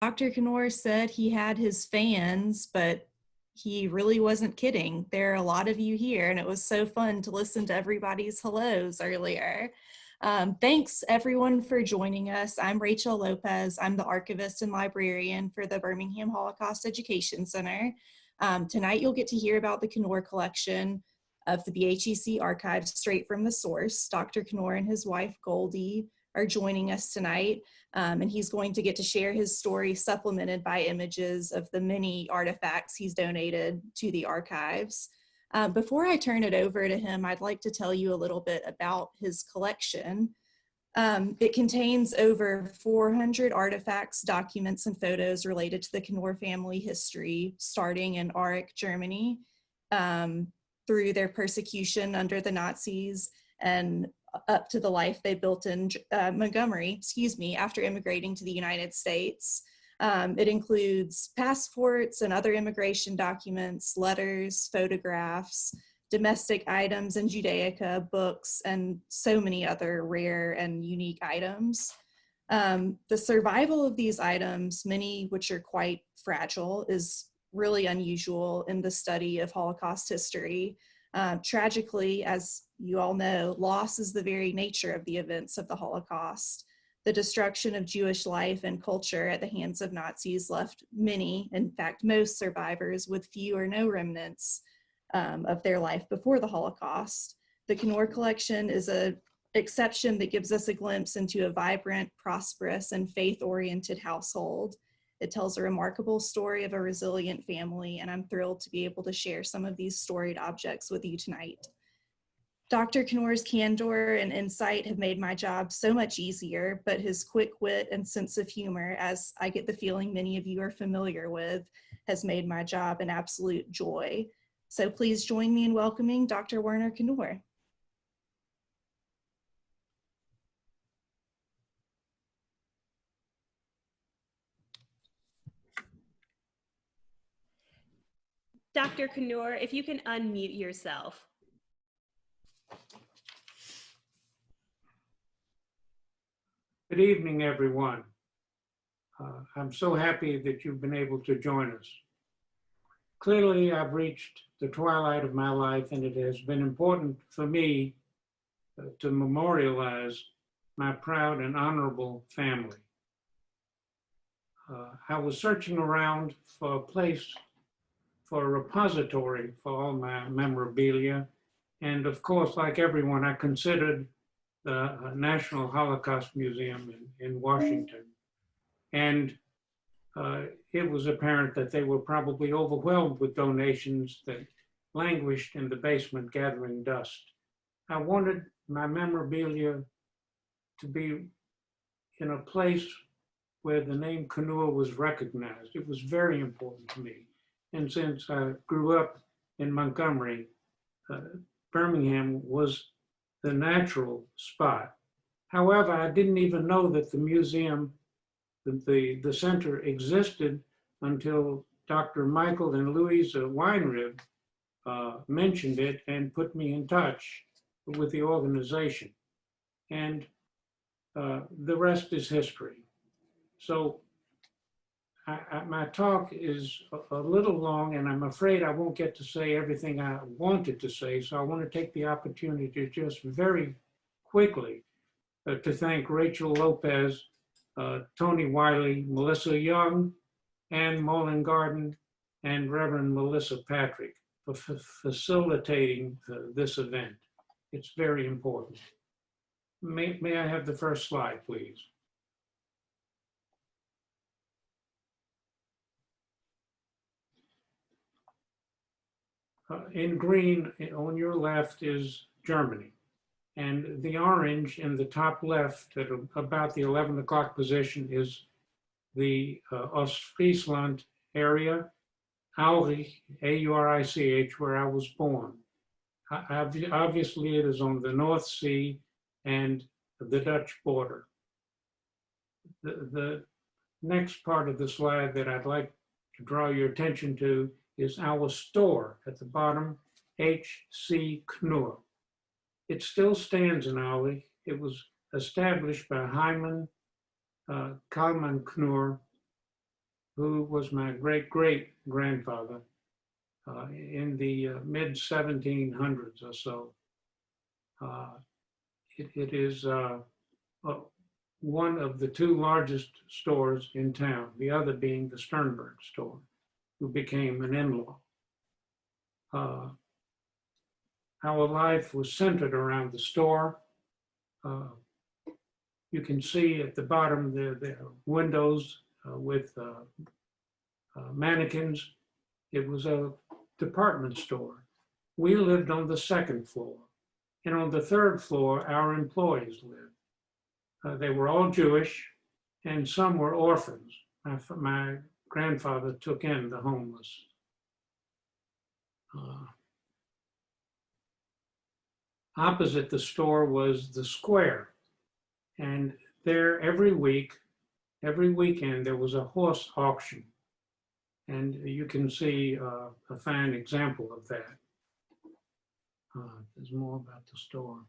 Dr. Knurr said he had his fans, but he really wasn't kidding. There are a lot of you here, and it was so fun to listen to everybody's hellos earlier. Thanks everyone for joining us. I'm Rachel Lopez. I'm the archivist and librarian for the Birmingham Holocaust Education Center. Tonight you'll get to hear about the Knurr collection of the BHEC archives straight from the source. Dr. Knurr and his wife Goldie are joining us tonight, and he's going to get to share his story supplemented by images of the many artifacts he's donated to the archives. Before I turn it over to him, I'd like to tell you a little bit about his collection. It contains over 400 artifacts, documents, and photos related to the Knurr family history, starting in Aurich, Germany, through their persecution under the Nazis and up to the life they built in Montgomery, after immigrating to the United States. It includes passports and other immigration documents, letters, photographs, domestic items in Judaica, books, and so many other rare and unique items. The survival of these items, many which are quite fragile, is really unusual in the study of Holocaust history. Tragically, as you all know, loss is the very nature of the events of the Holocaust. The destruction of Jewish life and culture at the hands of Nazis left many, in fact, most survivors with few or no remnants of their life before the Holocaust. The Knurr collection is an exception that gives us a glimpse into a vibrant, prosperous, and faith-oriented household. It tells a remarkable story of a resilient family, and I'm thrilled to be able to share some of these storied objects with you tonight. Dr. Knurr's candor and insight have made my job so much easier, but his quick wit and sense of humor, as I get the feeling many of you are familiar with, has made my job an absolute joy. So please join me in welcoming Dr. Werner Knurr. Dr. Knurr, if you can unmute yourself. Good evening, everyone. I'm so happy that you've been able to join us. Clearly, I've reached the twilight of my life, and it has been important for me to memorialize my proud and honorable family. I was searching around for a place, for a repository for all my memorabilia. And of course, like everyone, I considered the National Holocaust Museum in Washington. And it was apparent that they were probably overwhelmed with donations that languished in the basement gathering dust. I wanted my memorabilia to be in a place where the name Knurr was recognized. It was very important to me. And since I grew up in Montgomery, Birmingham was the natural spot. However, I didn't even know that the museum, the center existed until Dr. Michael and Louisa Weinrib mentioned it and put me in touch with the organization. And the rest is history. So my talk is a little long, and I'm afraid I won't get to say everything I wanted to say. So I want to take the opportunity to just very quickly to thank Rachel Lopez, Tony Wiley, Melissa Young, Ann Mullen-Garden, and Reverend Melissa Patrick for facilitating this event. It's very important. May I have the first slide, please? In green on your left is Germany. And the orange in the top left at about the 11 o'clock position is the Ostfriesland area, Aurich, A-U-R-I-C-H, where I was born. Obviously, it is on the North Sea and the Dutch border. The next part of the slide that I'd like to draw your attention to is our store at the bottom, H.C. Knurr. It still stands in Aurich. It was established by Hyman Kalman Knurr who was my great-great-grandfather in the mid-1700s or so. It is one of the two largest stores in town, the other being the Sternberg store, who became an in-law. Our life was centered around the store. You can see at the bottom the windows with mannequins. It was a department store. We lived on the second floor. And on the third floor, our employees lived. They were all Jewish, and some were orphans. My grandfather took in the homeless. Opposite the store was the square. And there every weekend, there was a horse auction. And you can see a fine example of that. There's more about the store.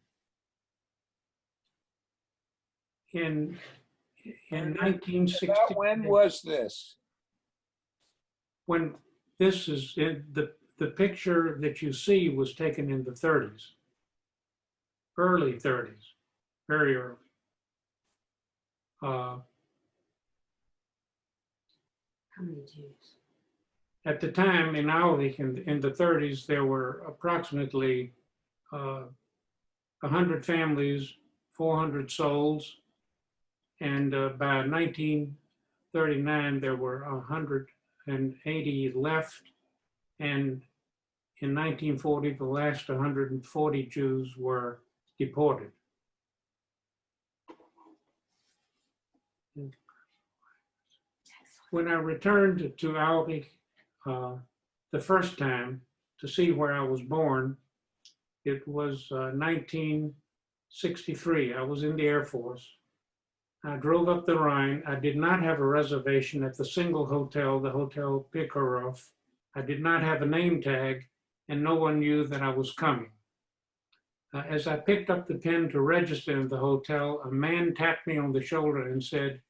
In 1960. About when was this? When this is in the picture that you see was taken in the 30s, early 30s, very early. How many Jews? At the time in Alvik in the 30s, there were approximately 100 families, 400 souls, and by 1939 there were 180 left, and in 1940 the last 140 Jews were deported. When I returned to Alvik the first time to see where I was born, it was 1963. I was in the Air Force. I drove up the Rhine. I did not have a reservation at the single hotel, the Hotel Pikarov. I did not have a name tag, and no one knew that I was coming. As I picked up the pen to register in the hotel, a man tapped me on the shoulder and said,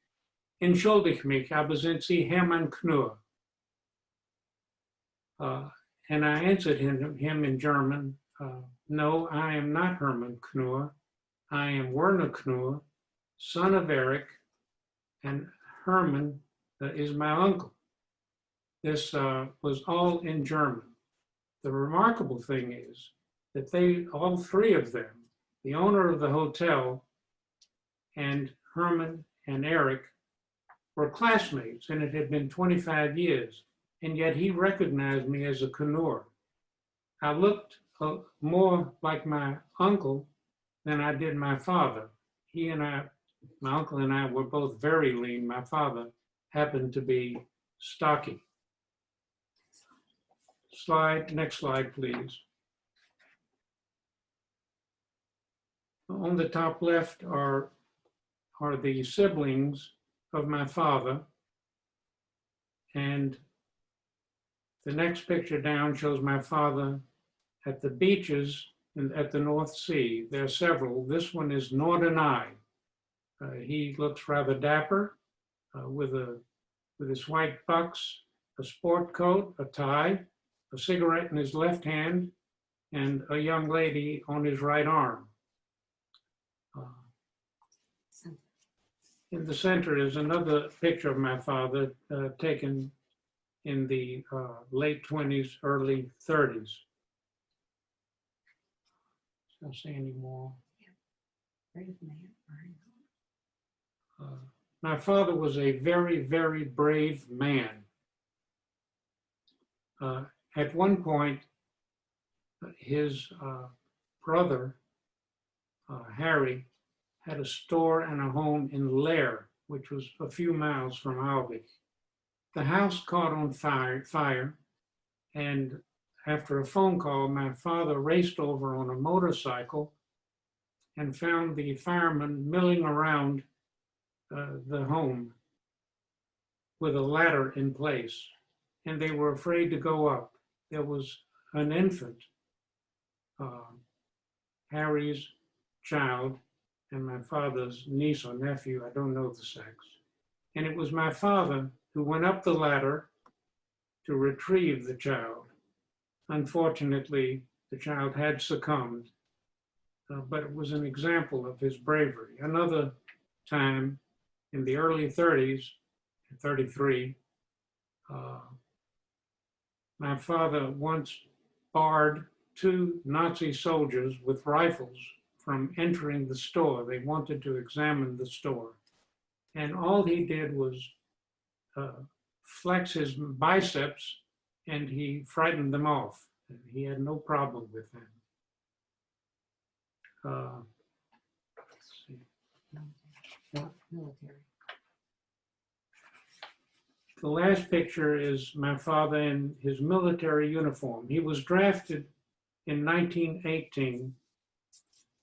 "Entschuldige mich, aber sind Sie Hermann Knurr?" And I answered him in German, "No, I am not Hermann Knurr. I am Werner Knurr, son of Eric, and Hermann is my uncle." This was all in German. The remarkable thing is that all three of them, the owner of the hotel and Hermann and Eric, were classmates, and it had been 25 years, and yet he recognized me as a Knurr. I looked more like my uncle than I did my father. My uncle and I were both very lean. My father happened to be stocky. Next slide, please. On the top left are the siblings of my father, and the next picture down shows my father at the beaches at the North Sea. There are several. This one is Norderney. He looks rather dapper with his white bucks, a sport coat, a tie, a cigarette in his left hand, and a young lady on his right arm. In the center is another picture of my father taken in the late 20s, early 30s. Don't say any more. Brave man. My father was a very, very brave man. At one point, his brother, Harry, had a store and a home in Leer, which was a few miles from Alvik. The house caught on fire, and after a phone call, my father raced over on a motorcycle and found the firemen milling around the home with a ladder in place, and they were afraid to go up. There was an infant, Harry's child, and my father's niece or nephew, I don't know the sex. And it was my father who went up the ladder to retrieve the child. Unfortunately, the child had succumbed, but it was an example of his bravery. Another time in the early 30s, 33, my father once barred 2 Nazi soldiers with rifles from entering the store. They wanted to examine the store. And all he did was flex his biceps, and he frightened them off. He had no problem with them. Let's see. Military. The last picture is my father in his military uniform. He was drafted in 1918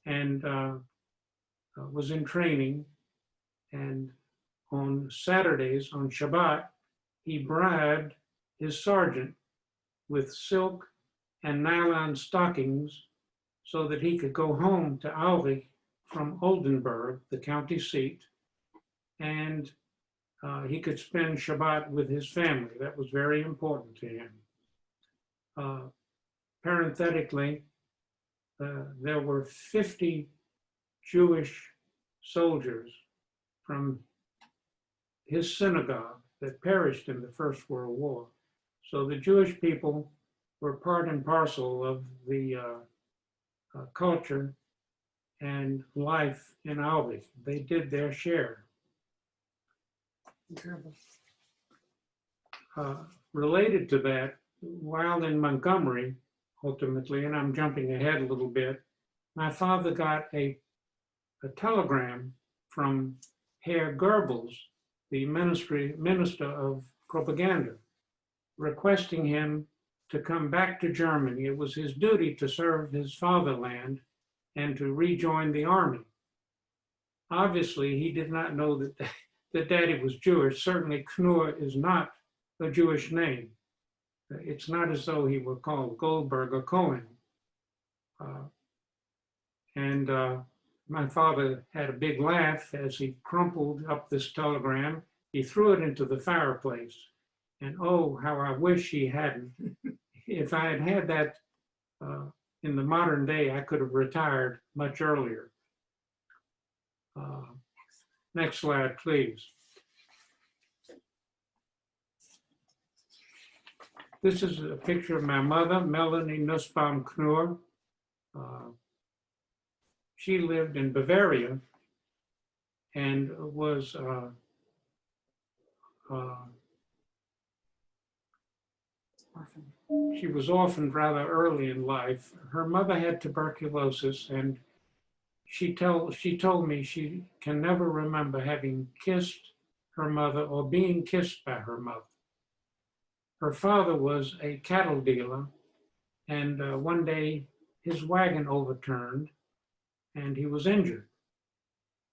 and was in training. And on Saturdays, on Shabbat, he bribed his sergeant with silk and nylon stockings so that he could go home to Alvik from Oldenburg, the county seat, and he could spend Shabbat with his family. That was very important to him. Parenthetically, there were 50 Jewish soldiers from his synagogue that perished in the First World War. So the Jewish people were part and parcel of the culture and life in Alvik. They did their share. Related to that, while in Montgomery, ultimately, and I'm jumping ahead a little bit, my father got a telegram from Herr Goebbels, the minister of propaganda, requesting him to come back to Germany. It was his duty to serve his fatherland and to rejoin the army. Obviously, he did not know that Daddy was Jewish. Certainly, Knurr is not a Jewish name. It's not as though he were called Goldberg or Cohen. My father had a big laugh as he crumpled up this telegram. He threw it into the fireplace. And oh, how I wish he hadn't. If I had had that in the modern day, I could have retired much earlier. Next slide, please. This is a picture of my mother, Melanie Nussbaum Knurr. She lived in Bavaria and was she was orphaned rather early in life. Her mother had tuberculosis, and she told me she can never remember having kissed her mother or being kissed by her mother. Her father was a cattle dealer, and one day his wagon overturned and he was injured.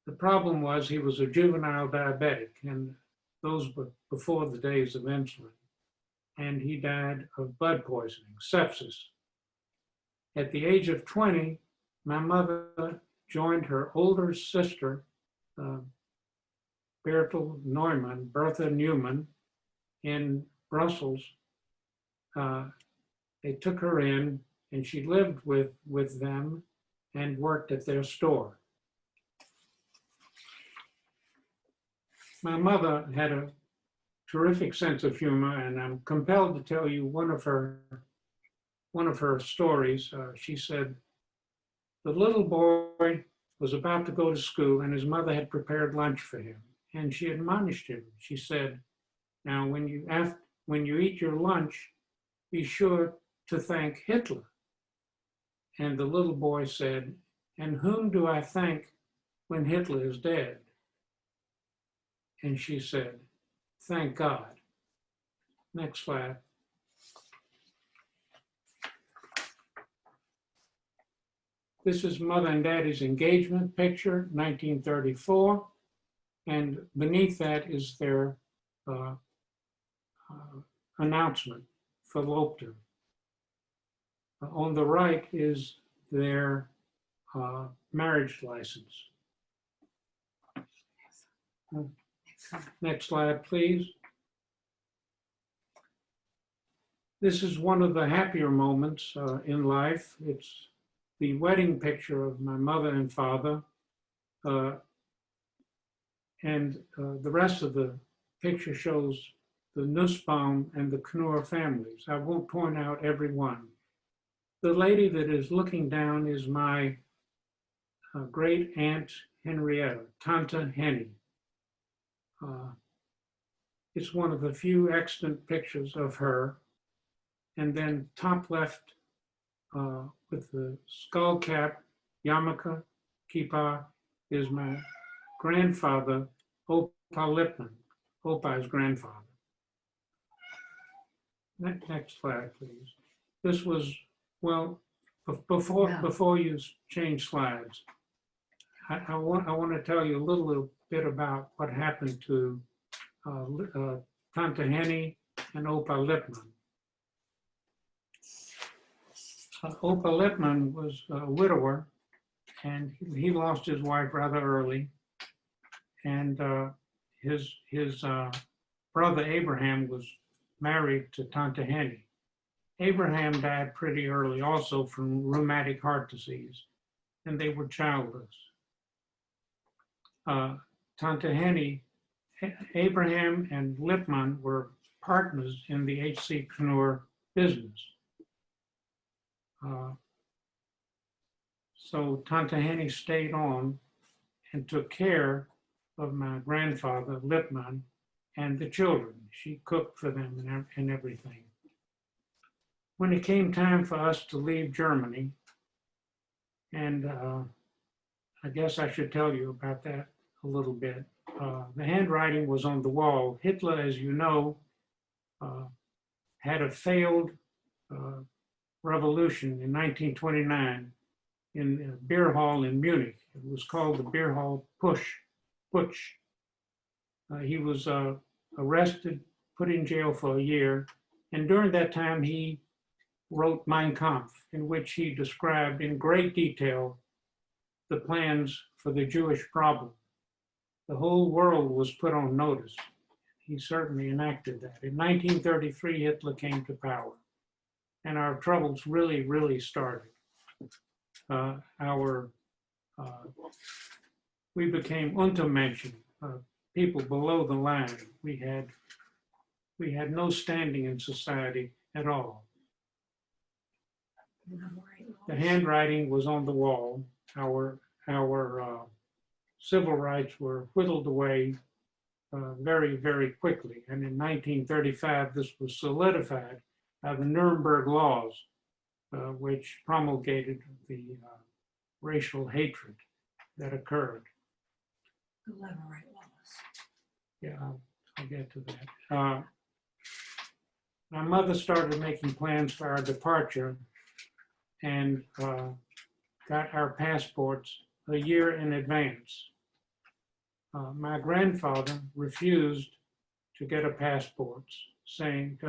The problem was he was a juvenile diabetic, and those were before the days of insulin. And he died of blood poisoning, sepsis. At the age of 20, my mother joined her older sister, Bertha Neumann, in Brussels. They took her in, and she lived with them and worked at their store. My mother had a terrific sense of humor, and I'm compelled to tell you one of her stories. She said, the little boy was about to go to school, and his mother had prepared lunch for him, and she admonished him. She said, now when you eat your lunch, be sure to thank Hitler. And the little boy said, and whom do I thank when Hitler is dead? And she said, thank God. Next slide. This is Mother and Daddy's engagement picture, 1934. And beneath that is their announcement for Lopez. On the right is their marriage license. Next slide, please. This is one of the happier moments in life. It's the wedding picture of my mother and father. The rest of the picture shows the Nussbaum and the Knurr families. I won't point out every one. The lady that is looking down is my great aunt Henrietta, Tante Henny. It's one of the few extant pictures of her. And then top left with the skull cap, yarmulke, kippah, is my grandfather, Opa Lippmann, Opa's grandfather. Next slide, please. This was, well, before you change slides, I want to tell you a little bit about what happened to Tante Henny and Opa Lippmann. Opa Lippmann was a widower, and he lost his wife rather early. And his brother Abraham was married to Tante Henny. Abraham died pretty early also from rheumatic heart disease, and they were childless. Tante Henny, Abraham and Lippmann were partners in the H.C. Knurr business. So Tante Henny stayed on and took care of my grandfather, Lippmann, and the children. She cooked for them and everything. When it came time for us to leave Germany, and I guess I should tell you about that a little bit. The handwriting was on the wall. Hitler, as you know, had a failed revolution in 1929 in a beer hall in Munich. It was called the Beer Hall Putsch. He was arrested, put in jail for a year, and during that time he wrote Mein Kampf, in which he described in great detail the plans for the Jewish problem. The whole world was put on notice. He certainly enacted that. In 1933, Hitler came to power, and our troubles really started. We became Untermenschen, people below the line. We had no standing in society at all. The handwriting was on the wall. Our civil rights were whittled away very quickly. And in 1935, this was solidified by the Nuremberg laws, which promulgated the racial hatred that occurred. The Levirate laws. Yeah, I'll get to that. My mother started making plans for our departure and got our passports a year in advance. My grandfather refused to get a passport, saying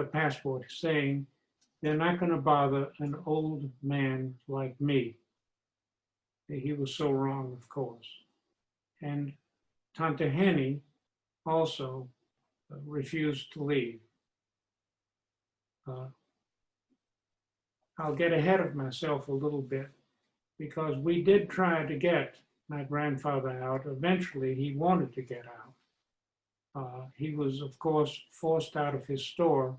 they're not going to bother an old man like me. He was so wrong, of course. And Tante Henny also refused to leave. I'll get ahead of myself a little bit because we did try to get my grandfather out. Eventually, he wanted to get out. He was, of course, forced out of his store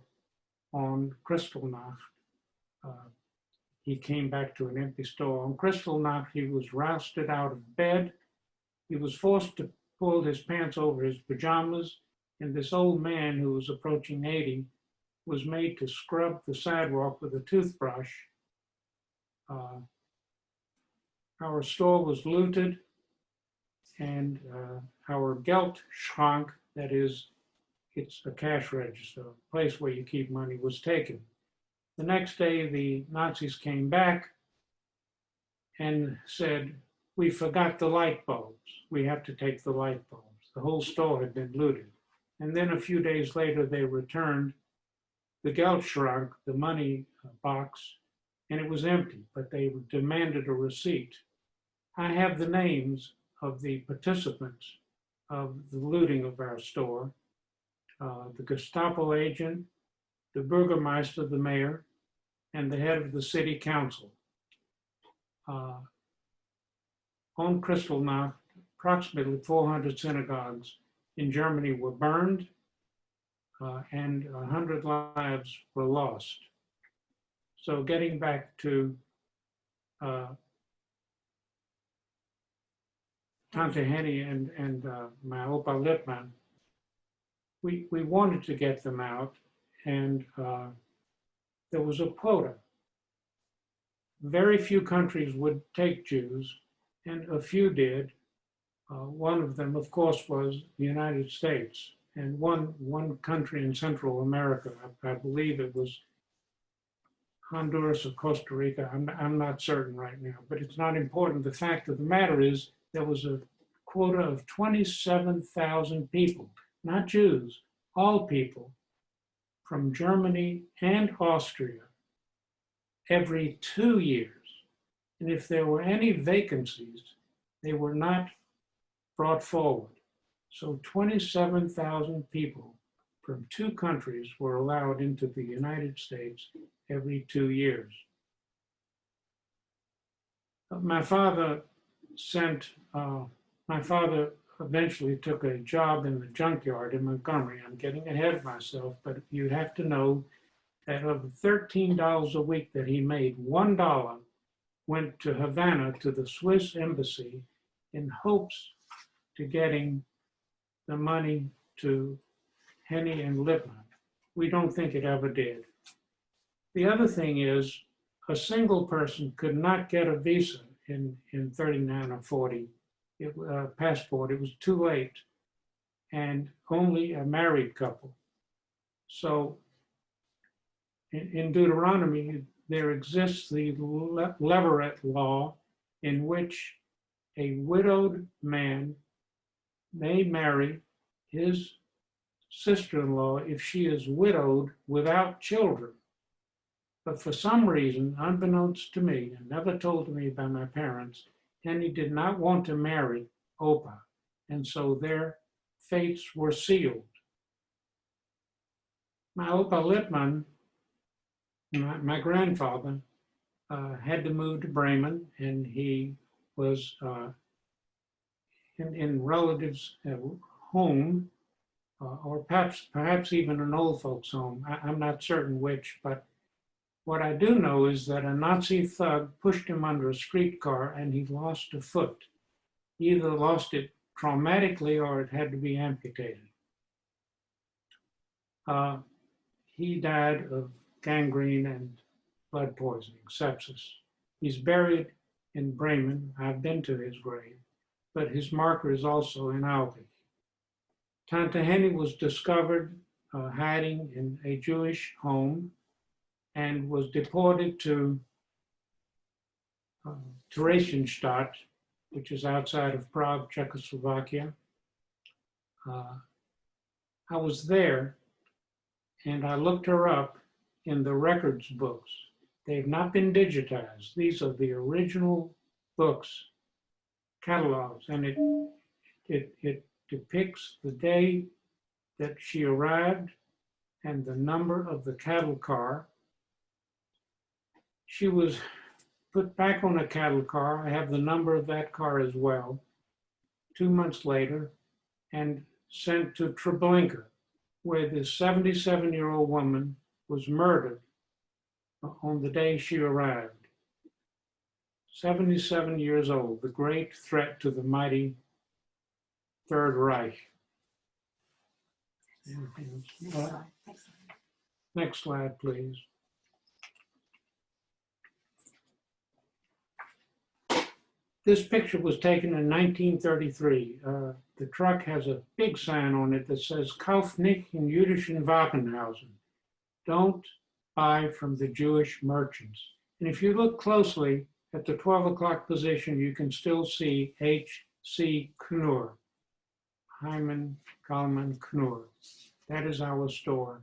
on Kristallnacht. He came back to an empty store. On Kristallnacht, he was rousted out of bed. He was forced to pull his pants over his pajamas, and this old man who was approaching 80 was made to scrub the sidewalk with a toothbrush. Our store was looted, and our Geldschrank, that is, it's a cash register, a place where you keep money, was taken. The next day, the Nazis came back and said, "We forgot the light bulbs. We have to take the light bulbs." The whole store had been looted. And then a few days later, they returned the Geldschrank, the money box, and it was empty, but they demanded a receipt. I have the names of the participants of the looting of our store, the Gestapo agent the Burgermeister, the mayor, and the head of the city council. On Kristallnacht, approximately 400 synagogues in Germany were burned, and 100 lives were lost. So getting back to Tante Henny and my Opa Lippmann, we wanted to get them out, and there was a quota. Very few countries would take Jews, and a few did. One of them, of course, was the United States, and one country in Central America, I believe it was Honduras or Costa Rica. I'm not certain right now, but it's not important. The fact of the matter is there was a quota of 27,000 people, not Jews, all people from Germany and Austria every 2 years. And if there were any vacancies, they were not brought forward. So 27,000 people from 2 countries were allowed into the United States every 2 years. My father eventually took a job in the junkyard in Montgomery. I'm getting ahead of myself, but you have to know that of $13 a week that he made, $1 went to Havana to the Swiss embassy in hopes to getting the money to Henny and Lippmann. We don't think it ever did. The other thing is a single person could not get a visa in 39 or 40 passport. It was too late, and only a married couple. So in Deuteronomy, there exists the Levirate law in which a widowed man may marry his sister-in-law if she is widowed without children. But for some reason, unbeknownst to me, and never told to me by my parents, Henny did not want to marry Opa, and so their fates were sealed. My Opa Lippmann, my grandfather, had to move to Bremen, and he was in relatives' home, or perhaps even an old folks' home. I'm not certain which, but what I do know is that a Nazi thug pushed him under a streetcar and he lost a foot. He either lost it traumatically or it had to be amputated. He died of gangrene and blood poisoning, sepsis. He's buried in Bremen. I've been to his grave, but his marker is also in Aubing. Tante Henny was discovered hiding in a Jewish home and was deported to Theresienstadt, which is outside of Prague, Czechoslovakia. I was there and I looked her up in the records books. They've not been digitized. These are the original books, catalogs, and it depicts the day that she arrived and the number of the cattle car. She was put back on a cattle car. I have the number of that car as well, 2 months later, and sent to Treblinka, where this 77-year-old woman was murdered on the day she arrived. 77 years old, the great threat to the mighty Third Reich. Next slide, please. This picture was taken in 1933. The truck has a big sign on it that says, Kauf nicht in jüdischen Warenhausen. Don't buy from the Jewish merchants. And if you look closely at the 12 o'clock position, you can still see H.C. Knurr, Hyman Kalman Knurr. That is our store.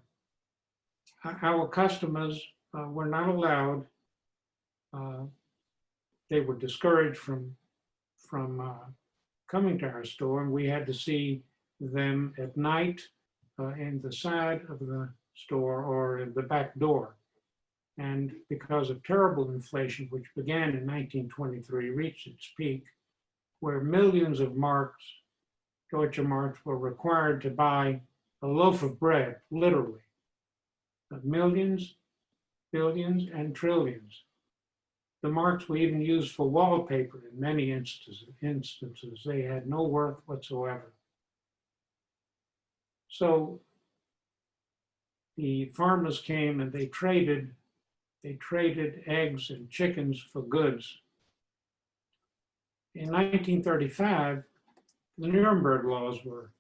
Our customers were not allowed, they were discouraged from coming to our store, and we had to see them at night in the side of the store or in the back door. And because of terrible inflation, which began in 1923, reached its peak, where millions of marks, Deutsche marks, were required to buy a loaf of bread, literally. Millions, billions, and trillions. The marks were even used for wallpaper in many instances. They had no worth whatsoever. So the farmers came and they traded eggs and chickens for goods. In 1935, the Nuremberg laws were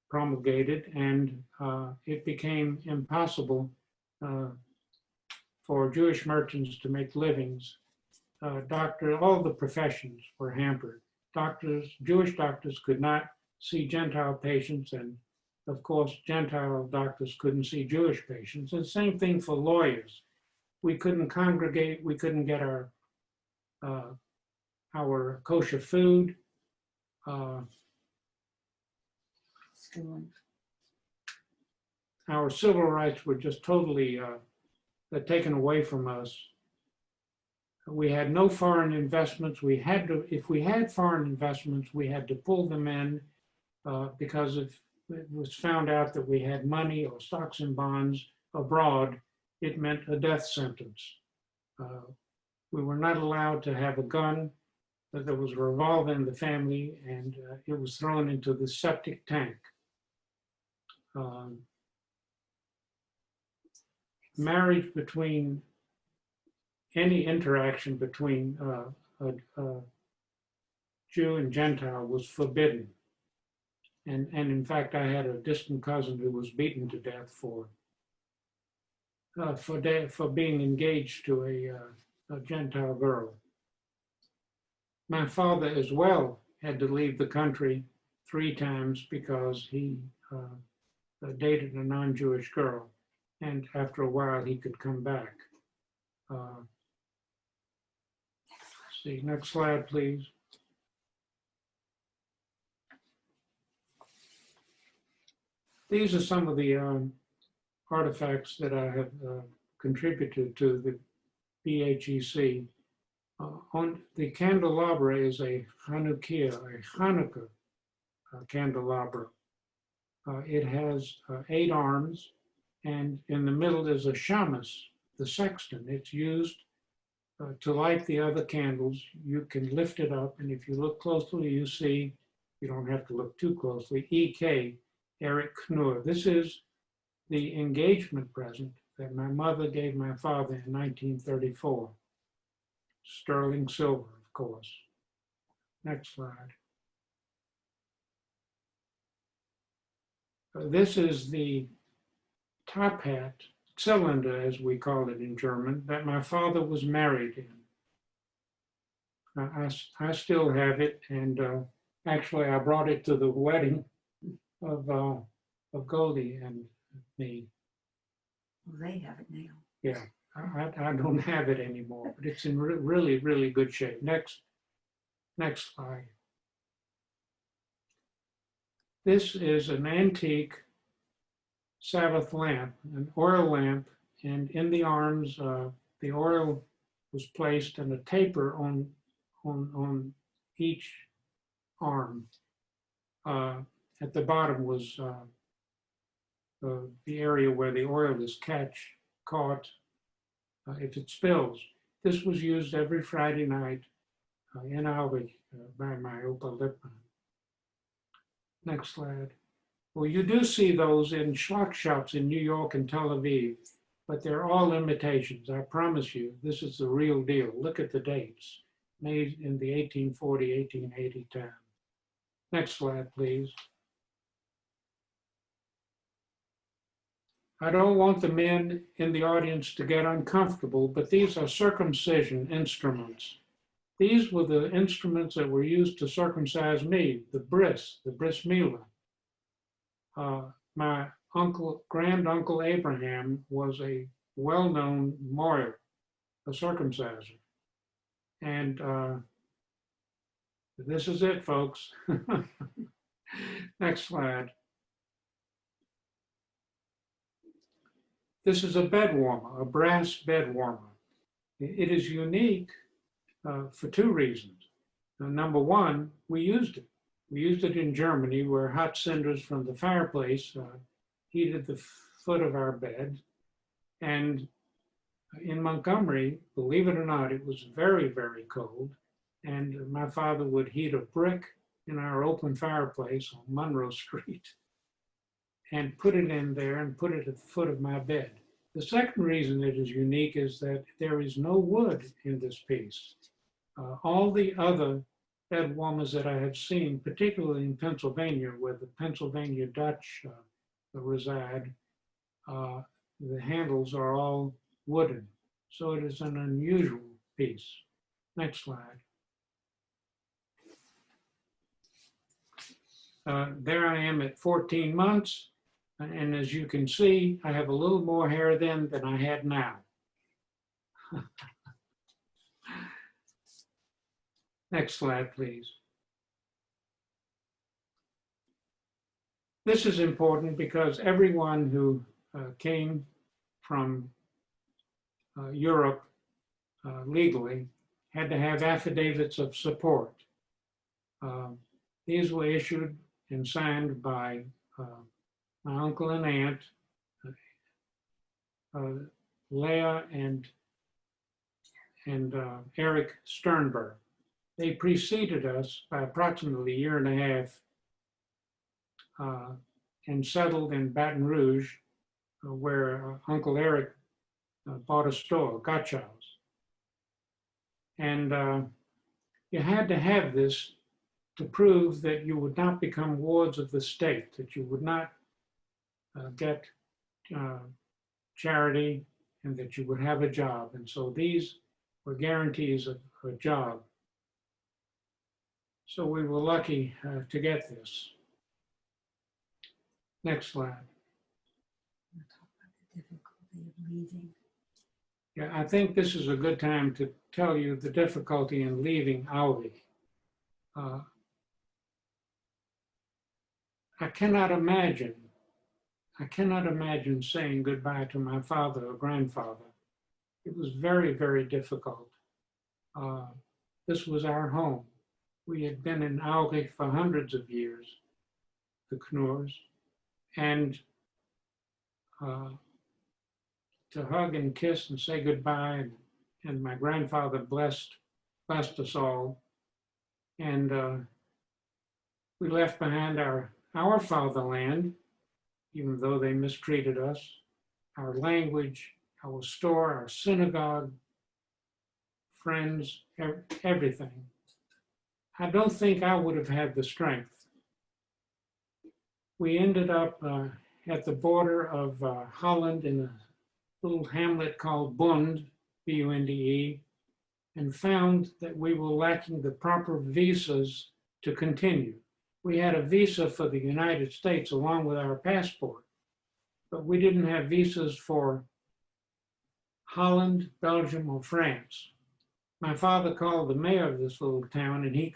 promulgated, and it became impossible for Jewish merchants to make livings. All the professions were hampered. Jewish doctors could not see Gentile patients, and of course, Gentile doctors couldn't see Jewish patients. And same thing for lawyers. We couldn't congregate, we couldn't get our kosher food. Our civil rights were just totally taken away from us. We had no foreign investments. If we had foreign investments, we had to pull them in because if it was found out that we had money or stocks and bonds abroad, it meant a death sentence. We were not allowed to have a gun. There was a revolver in the family, and it was thrown into the septic tank. Marriage between any interaction between a Jew and Gentile was forbidden. And in fact, I had a distant cousin who was beaten to death for being engaged to a Gentile girl. My father as well had to leave the country 3 times because he dated a non-Jewish girl. And after a while, he could come back. See, next slide, please. These are some of the artifacts that I have contributed to the BHEC. On the candelabra is a Hanukkah candelabra. It has 8 arms, and in the middle is a shamus, the sexton. It's used to light the other candles. You can lift it up, and if you look closely, you see, you don't have to look too closely, E.K. Eric Knurr. This is the engagement present that my mother gave my father in 1934. Sterling silver, of course. Next slide. This is the top hat, cylinder as we call it in German, that my father was married in. I still have it, and actually I brought it to the wedding of Goldie and me. Well, they have it now. Yeah, I don't have it anymore, but it's in really, really good shape. Next slide. This is an antique Sabbath lamp, an oil lamp, and in the arms, the oil was placed and a taper on each arm. At the bottom was the area where the oil is caught if it spills. This was used every Friday night in Albany by my Opa Lippmann. Next slide. Well, you do see those in schlock shops in New York and Tel Aviv, but they're all imitations. I promise you, this is the real deal. Look at the dates, made in the 1840, 1880 time. Next slide, please. I don't want the men in the audience to get uncomfortable, but these are circumcision instruments. These were the instruments that were used to circumcise me, the bris milah. My grand-uncle Abraham was a well-known moyer, a circumciser. And this is it, folks. Next slide. This is a bed warmer, a brass bed warmer. It is unique for two reasons. Number one, we used it. We used it in Germany where hot cinders from the fireplace heated the foot of our bed. And in Montgomery, believe it or not, it was very, very cold. And my father would heat a brick in our open fireplace on Monroe Street and put it in there and put it at the foot of my bed. The second reason it is unique is that there is no wood in this piece. All the other bed warmers that I have seen, particularly in Pennsylvania, where the Pennsylvania Dutch reside, the handles are all wooden. So it is an unusual piece. Next slide. There I am at 14 months. And as you can see, I have a little more hair then than I had now. Next slide, please. This is important because everyone who came from Europe legally had to have affidavits of support. These were issued and signed by my uncle and aunt, Leah and Eric Sternberg. They preceded us by approximately a year and a half and settled in Baton Rouge, where Uncle Eric bought a store, Gotchow's. And you had to have this to prove that you would not become wards of the state, that you would not get charity, and that you would have a job. And so these were guarantees of a job. So we were lucky to get this. Next slide. We'll talk about the difficulty of leaving. Yeah, I think this is a good time to tell you the difficulty in leaving Aui. I cannot imagine saying goodbye to my father or grandfather. It was very, very difficult. This was our home. We had been in Aui for hundreds of years, the Knurrs, and to hug and kiss and say goodbye, and my grandfather blessed us all. And we left behind our fatherland, even though they mistreated us, our language, our store, our synagogue, friends, everything. I don't think I would have had the strength. We ended up at the border of Holland in a little hamlet called Bund, B-U-N-D-E, and found that we were lacking the proper visas to continue. We had a visa for the United States along with our passport, but we didn't have visas for Holland, Belgium, or France. My father called the mayor of this little town, and he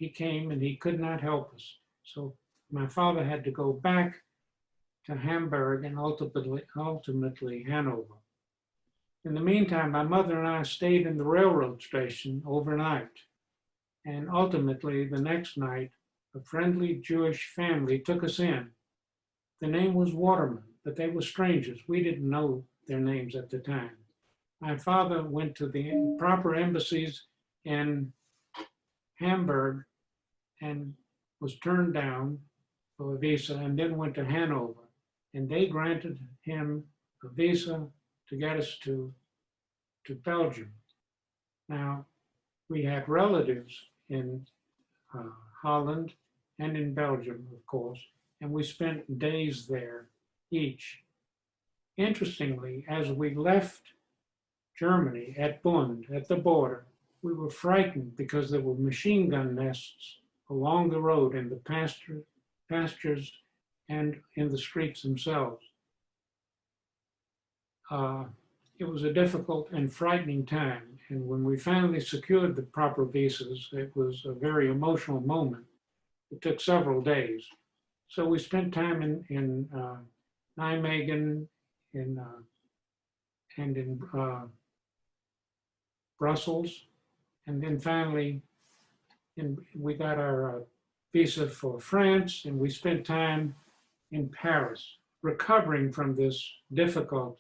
came and he could not help us. So my father had to go back to Hamburg and ultimately Hanover. In the meantime, my mother and I stayed in the railroad station overnight. And ultimately, the next night, a friendly Jewish family took us in. The name was Waterman, but they were strangers. We didn't know their names at the time. My father went to the proper embassies in Hamburg and was turned down for a visa, and then went to Hanover. And they granted him a visa to get us to Belgium. Now, we had relatives in Holland and in Belgium, of course, and we spent days there each. Interestingly, as we left Germany at Bund, at the border, we were frightened because there were machine gun nests along the road in the pastures and in the streets themselves. It was a difficult and frightening time. And when we finally secured the proper visas, it was a very emotional moment. It took several days. So we spent time in Nijmegen, in and in Brussels, and then finally we got our visa for France, and we spent time in Paris recovering from this difficult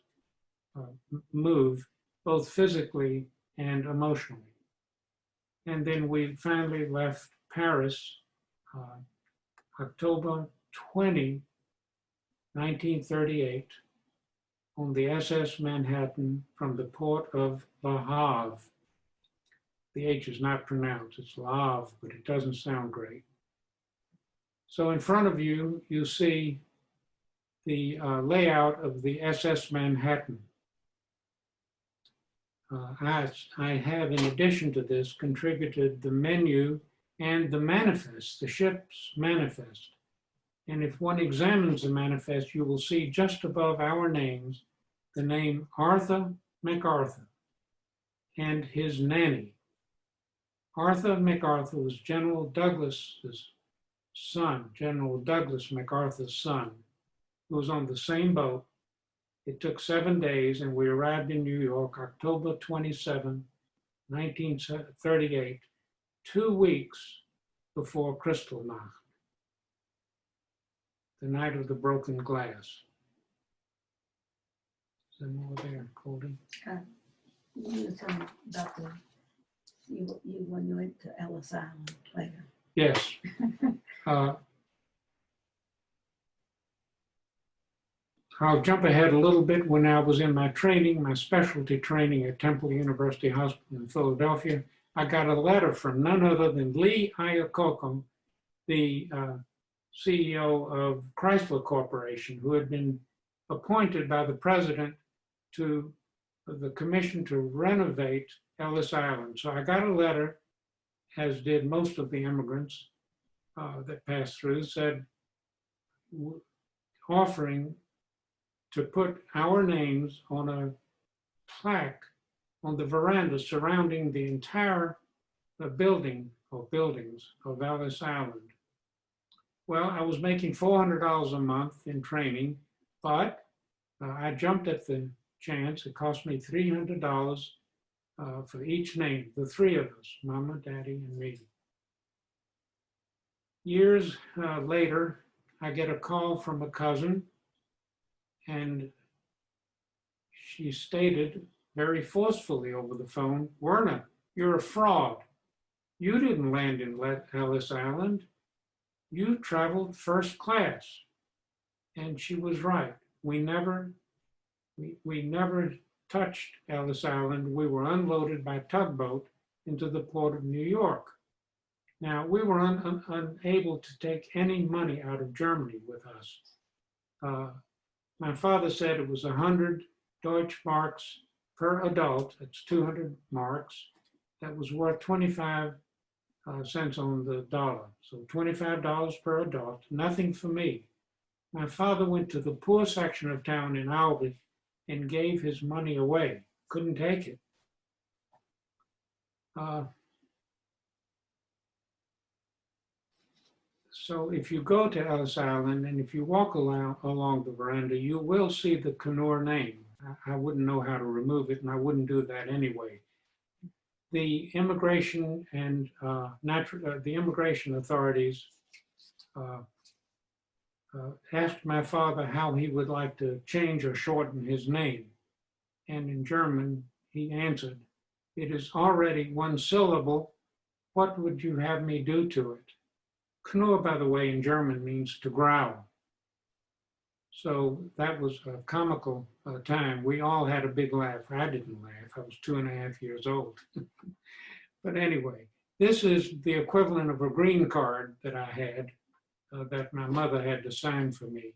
move, both physically and emotionally. And then we finally left Paris October 20, 1938, on the SS Manhattan from the port of Le Havre. The H is not pronounced, it's Le Havre, but it doesn't sound great. So in front of you, you see the layout of the SS Manhattan. I have, in addition to this, contributed the menu and the manifest, the ship's manifest. And if one examines the manifest, you will see just above our names, the name Arthur MacArthur and his nanny. Arthur MacArthur was General Douglas's son, General Douglas MacArthur's son, who was on the same boat. It took 7 days, and we arrived in New York October 27, 1938, 2 weeks before Kristallnacht, the night of the broken glass. Is there more there, Colby? You were telling about you when you went to Ellis Island later. Yes. I'll jump ahead a little bit. When I was in my training, my specialty training at Temple University Hospital in Philadelphia, I got a letter from none other than Lee Iacocca, the CEO of Chrysler Corporation, who had been appointed by the president to the commission to renovate Ellis Island. So I got a letter, as did most of the immigrants that passed through, said, offering to put our names on a plaque on the veranda surrounding the entire building or buildings of Ellis Island. Well, I was making $400 a month in training, but I jumped at the chance. It cost me $300 for each name, the three of us, Mama, Daddy, and me. Years later, I get a call from a cousin, and she stated very forcefully over the phone, "Werner, you're a fraud. You didn't land in Ellis Island. You traveled first class." And she was right. We never touched Ellis Island. We were unloaded by tugboat into the port of New York. Now, we were unable to take any money out of Germany with us. My father said it was 100 Deutsche Marks per adult. That's 200 marks. That was worth 25 cents on the dollar. So $25 per adult, nothing for me. My father went to the poor section of town in Albany and gave his money away. Couldn't take it. So if you go to Ellis Island and if you walk along the veranda, you will see the Knurr name. I wouldn't know how to remove it, and I wouldn't do that anyway. The immigration and the immigration authorities asked my father how he would like to change or shorten his name. And in German, he answered, "It is already one syllable. What would you have me do to it?" Knurr, by the way, in German means to growl. So that was a comical time. We all had a big laugh. I didn't laugh. I was 2.5 years old. But anyway, this is the equivalent of a green card that I had that my mother had to sign for me.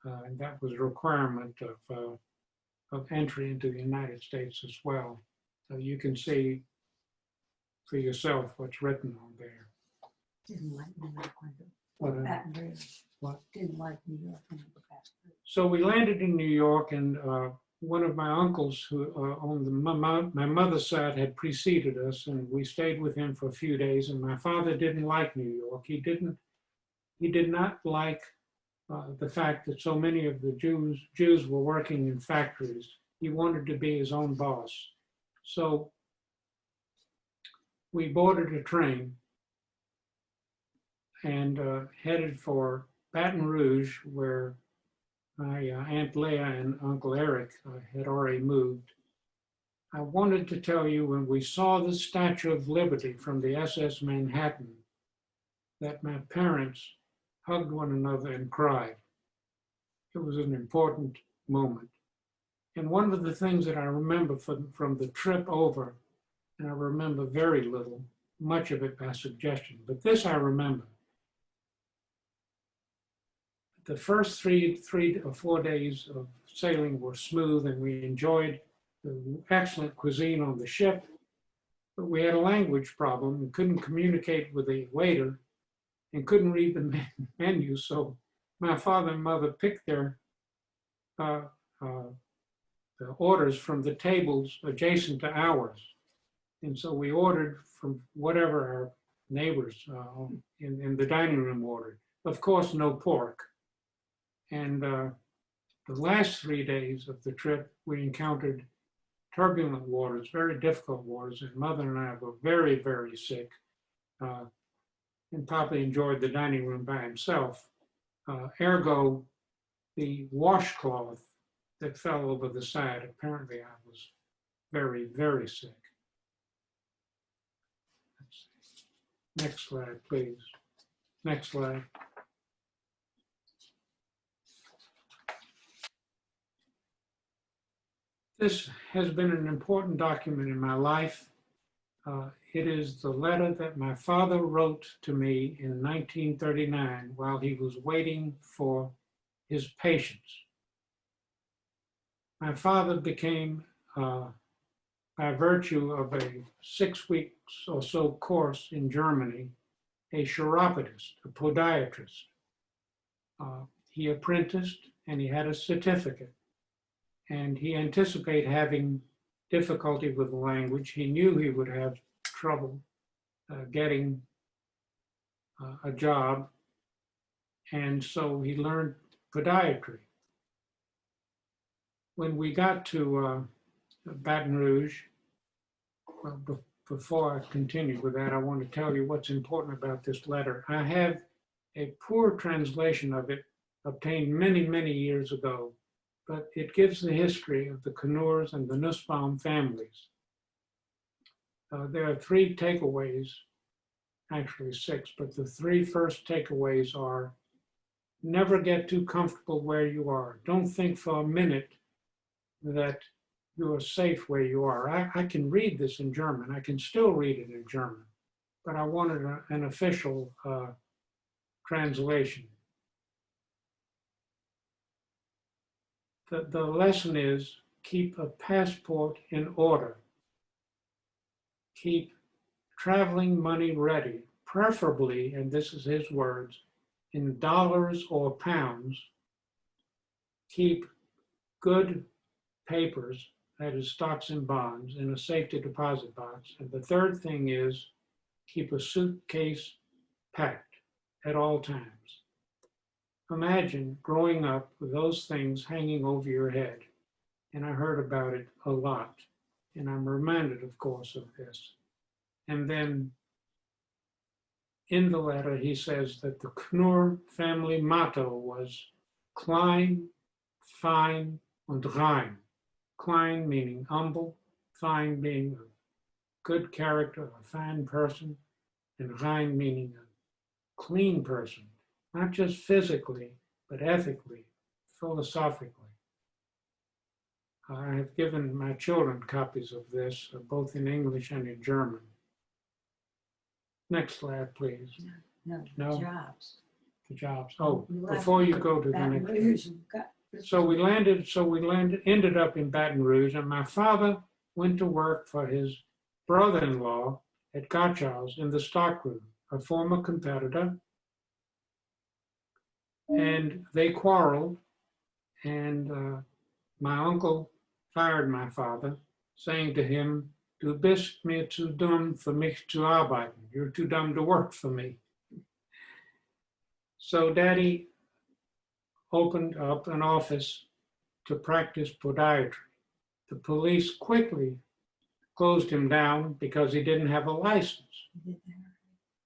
And that was a requirement of entry into the United States as well. So you can see for yourself what's written on there. Didn't like New York when What, the Baton Rouge. what? Didn't like New York when the Baton Rouge. So we landed in New York, and one of my uncles who on my mother's side had preceded us, and we stayed with him for a few days. And my father didn't like New York. He did not like the fact that so many of the Jews were working in factories. He wanted to be his own boss. So we boarded a train and headed for Baton Rouge, where my Aunt Leah and Uncle Eric had already moved. I wanted to tell you, when we saw the Statue of Liberty from the SS Manhattan, that my parents hugged one another and cried. It was an important moment. And one of the things that I remember from the trip over, and I remember very little, much of it by suggestion, but this I remember. The first three or 4 days of sailing were smooth, and we enjoyed the excellent cuisine on the ship, but we had a language problem and couldn't communicate with the waiter and couldn't read the menu. So my father and mother picked their the orders from the tables adjacent to ours. And so we ordered from whatever our neighbors in the dining room ordered. Of course, no pork. And the last 3 days of the trip, we encountered turbulent waters, very difficult waters, and Mother and I were very, very sick. And Papa enjoyed the dining room by himself. Ergo, the washcloth that fell over the side, apparently I was very, very sick. Next slide, please. Next slide. This has been an important document in my life. It is the letter that my father wrote to me in 1939 while he was waiting for his patients. My father became, by virtue of a 6 weeks or so course in Germany, a chiropodist, a podiatrist. He apprenticed and he had a certificate, and he anticipated having difficulty with the language. He knew he would have trouble getting a job, and so he learned podiatry. When we got to Baton Rouge, well, before I continue with that, I want to tell you what's important about this letter. I have a poor translation of it, obtained many, many years ago, but it gives the history of the Knurrs and the Nussbaum families. There are 3 takeaways, actually 6, but the 3 first takeaways are: never get too comfortable where you are. Don't think for a minute that you are safe where you are. I can read this in German. I can still read it in German, but I wanted an official translation. The lesson is, keep a passport in order. Keep traveling money ready, preferably, and this is his words, in dollars or pounds. Keep good papers, that is stocks and bonds, in a safety deposit box. And the third thing is, keep a suitcase packed at all times. Imagine growing up with those things hanging over your head. And I heard about it a lot. And I'm reminded, of course, of this. And then in the letter, he says that the Knurr family motto was klein, fein, und rein. Klein meaning humble, fine being a good character, a fine person, and rein meaning a clean person, not just physically, but ethically, philosophically. I have given my children copies of this, both in English and in German. Next slide, please. No, No? jobs. The jobs. Oh, before you go to the Baton next. Rouge, So we ended up in Baton Rouge, and my father went to work for his brother-in-law at Gottschalk's in the stockroom, a former competitor. And they quarreled, and my uncle fired my father, saying to him, "Du bist mir zu dumm für mich zu arbeiten." You're too dumb to work for me. So Daddy opened up an office to practice podiatry. The police quickly closed him down because he didn't have a license.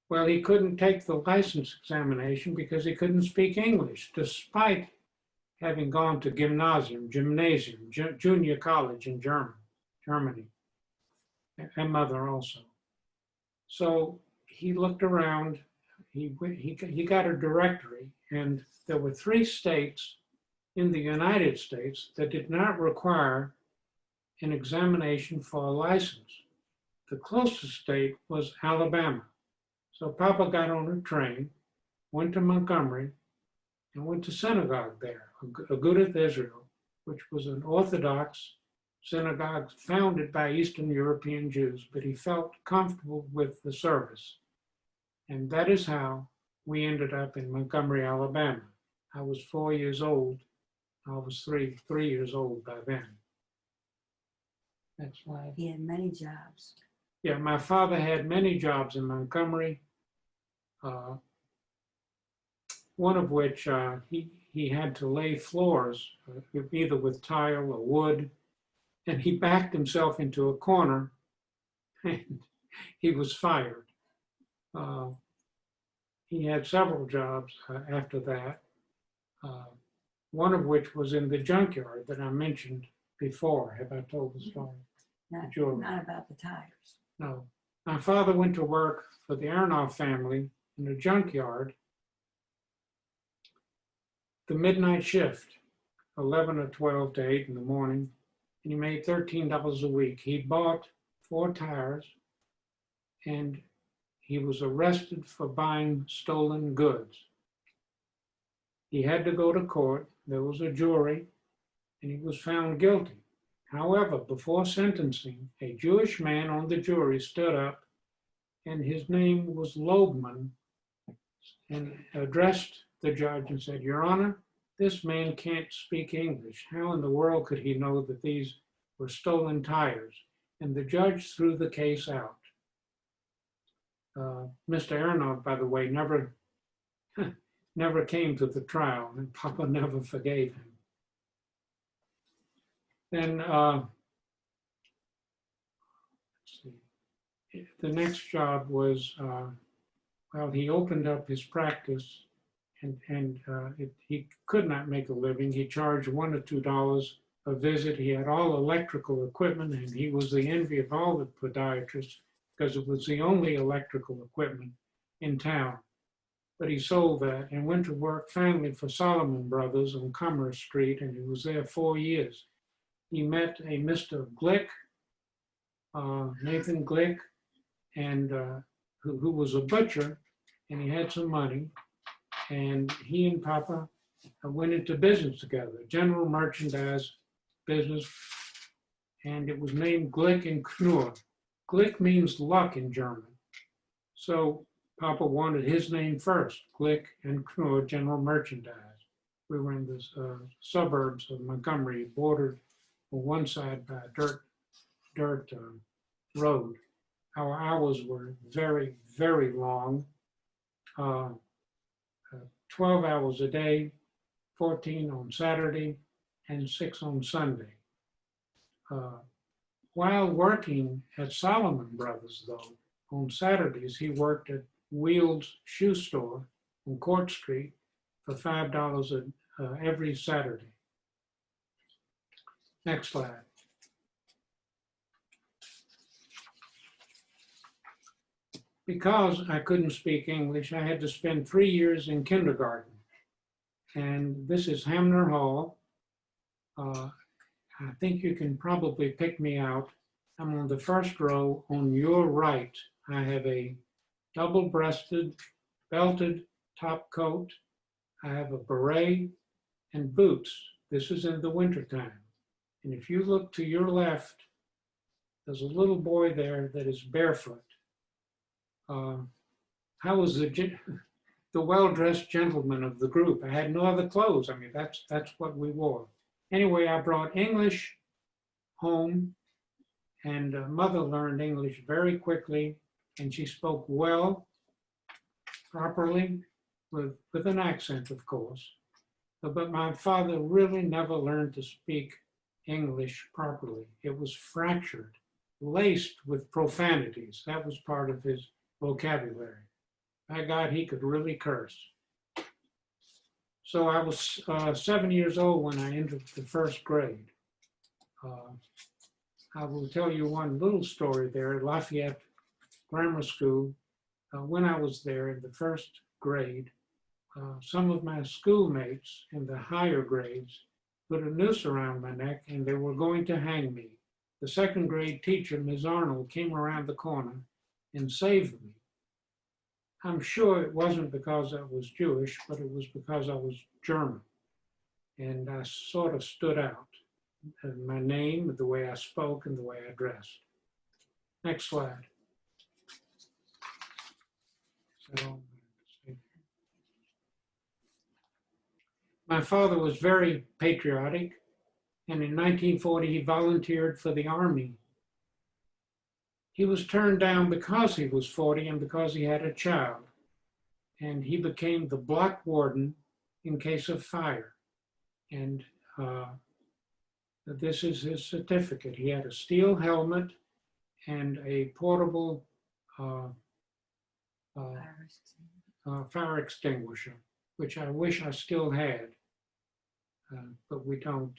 Well, he couldn't take the license examination because he couldn't speak English, despite having gone to gymnasium, junior college in Germany, and mother also. So he looked around, he got a directory, and there were 3 states in the United States that did not require an examination for a license. The closest state was Alabama. So Papa got on a train, went to Montgomery, and went to synagogue there, Agudath Israel, which was an Orthodox synagogue founded by Eastern European Jews, but he felt comfortable with the service. And that is how we ended up in Montgomery, Alabama. I was 4 years old. I was three years old by then. Next slide. He had many jobs. Yeah, my father had many jobs in Montgomery, one of which he had to lay floors, either with tile or wood, and he backed himself into a corner and he was fired. He had several jobs after that, one of which was in the junkyard that I mentioned before. Have I told the story? Not about the tires. No. My father went to work for the Aronoff family in a junkyard, the midnight shift, 11 or 12 to 8 in the morning, and he made $13 a week. He bought 4 tires, and he was arrested for buying stolen goods. He had to go to court. There was a jury, and he was found guilty. However, before sentencing, a Jewish man on the jury stood up, and his name was Lobman, and addressed the judge and said, "Your Honor, this man can't speak English. How in the world could he know that these were stolen tires?" And the judge threw the case out. Mr. Aronoff, by the way, never came to the trial, and Papa never forgave him. Then let's see. The next job was, well, he opened up his practice, and he could not make a living. He charged $1 or $2 a visit. He had all electrical equipment, and he was the envy of all the podiatrists because it was the only electrical equipment in town. But he sold that and went to work finally for Solomon Brothers on Commerce Street, and he was there 4 years. He met a Mr. Glick, Nathan Glick, and who was a butcher, and he had some money, and he and Papa went into business together, general merchandise business, and it was named Glick and Knurr. Glick means luck in German, so Papa wanted his name first, Glick and Knurr General Merchandise. We were in the suburbs of Montgomery, bordered on one side by a dirt road. Our hours were very, very long, 12 hours a day, 14 on Saturday, and 6 on Sunday. While working at Solomon Brothers, though, on Saturdays, he worked at Wheels Shoe Store on Court Street for $5 every Saturday. Next slide. Because I couldn't speak English, I had to spend 3 years in kindergarten. And this is Hamner Hall. I think you can probably pick me out. I'm on the first row on your right. I have a double-breasted, belted top coat. I have a beret and boots. This is in the wintertime. And if you look to your left, there's a little boy there that is barefoot. I was the well-dressed gentleman of the group. I had no other clothes. I mean, that's what we wore. Anyway, I brought English home, and Mother learned English very quickly, and she spoke well, properly, with an accent, of course. But my father really never learned to speak English properly. It was fractured, laced with profanities. That was part of his vocabulary. By God, he could really curse. So I was 7 years old when I entered the first grade. I will tell you one little story there at Lafayette Grammar School. When I was there in the first grade, some of my schoolmates in the higher grades put a noose around my neck and they were going to hang me. The second grade teacher, Ms. Arnold, came around the corner and saved me. I'm sure it wasn't because I was Jewish, but it was because I was German. And I sort of stood out. My name, the way I spoke, and the way I dressed. Next slide. So, my father was very patriotic, and in 1940 he volunteered for the Army. He was turned down because he was 40 and because he had a child, and he became the block warden in case of fire. And this is his certificate. He had a steel helmet and a portable fire extinguisher, which I wish I still had, but we don't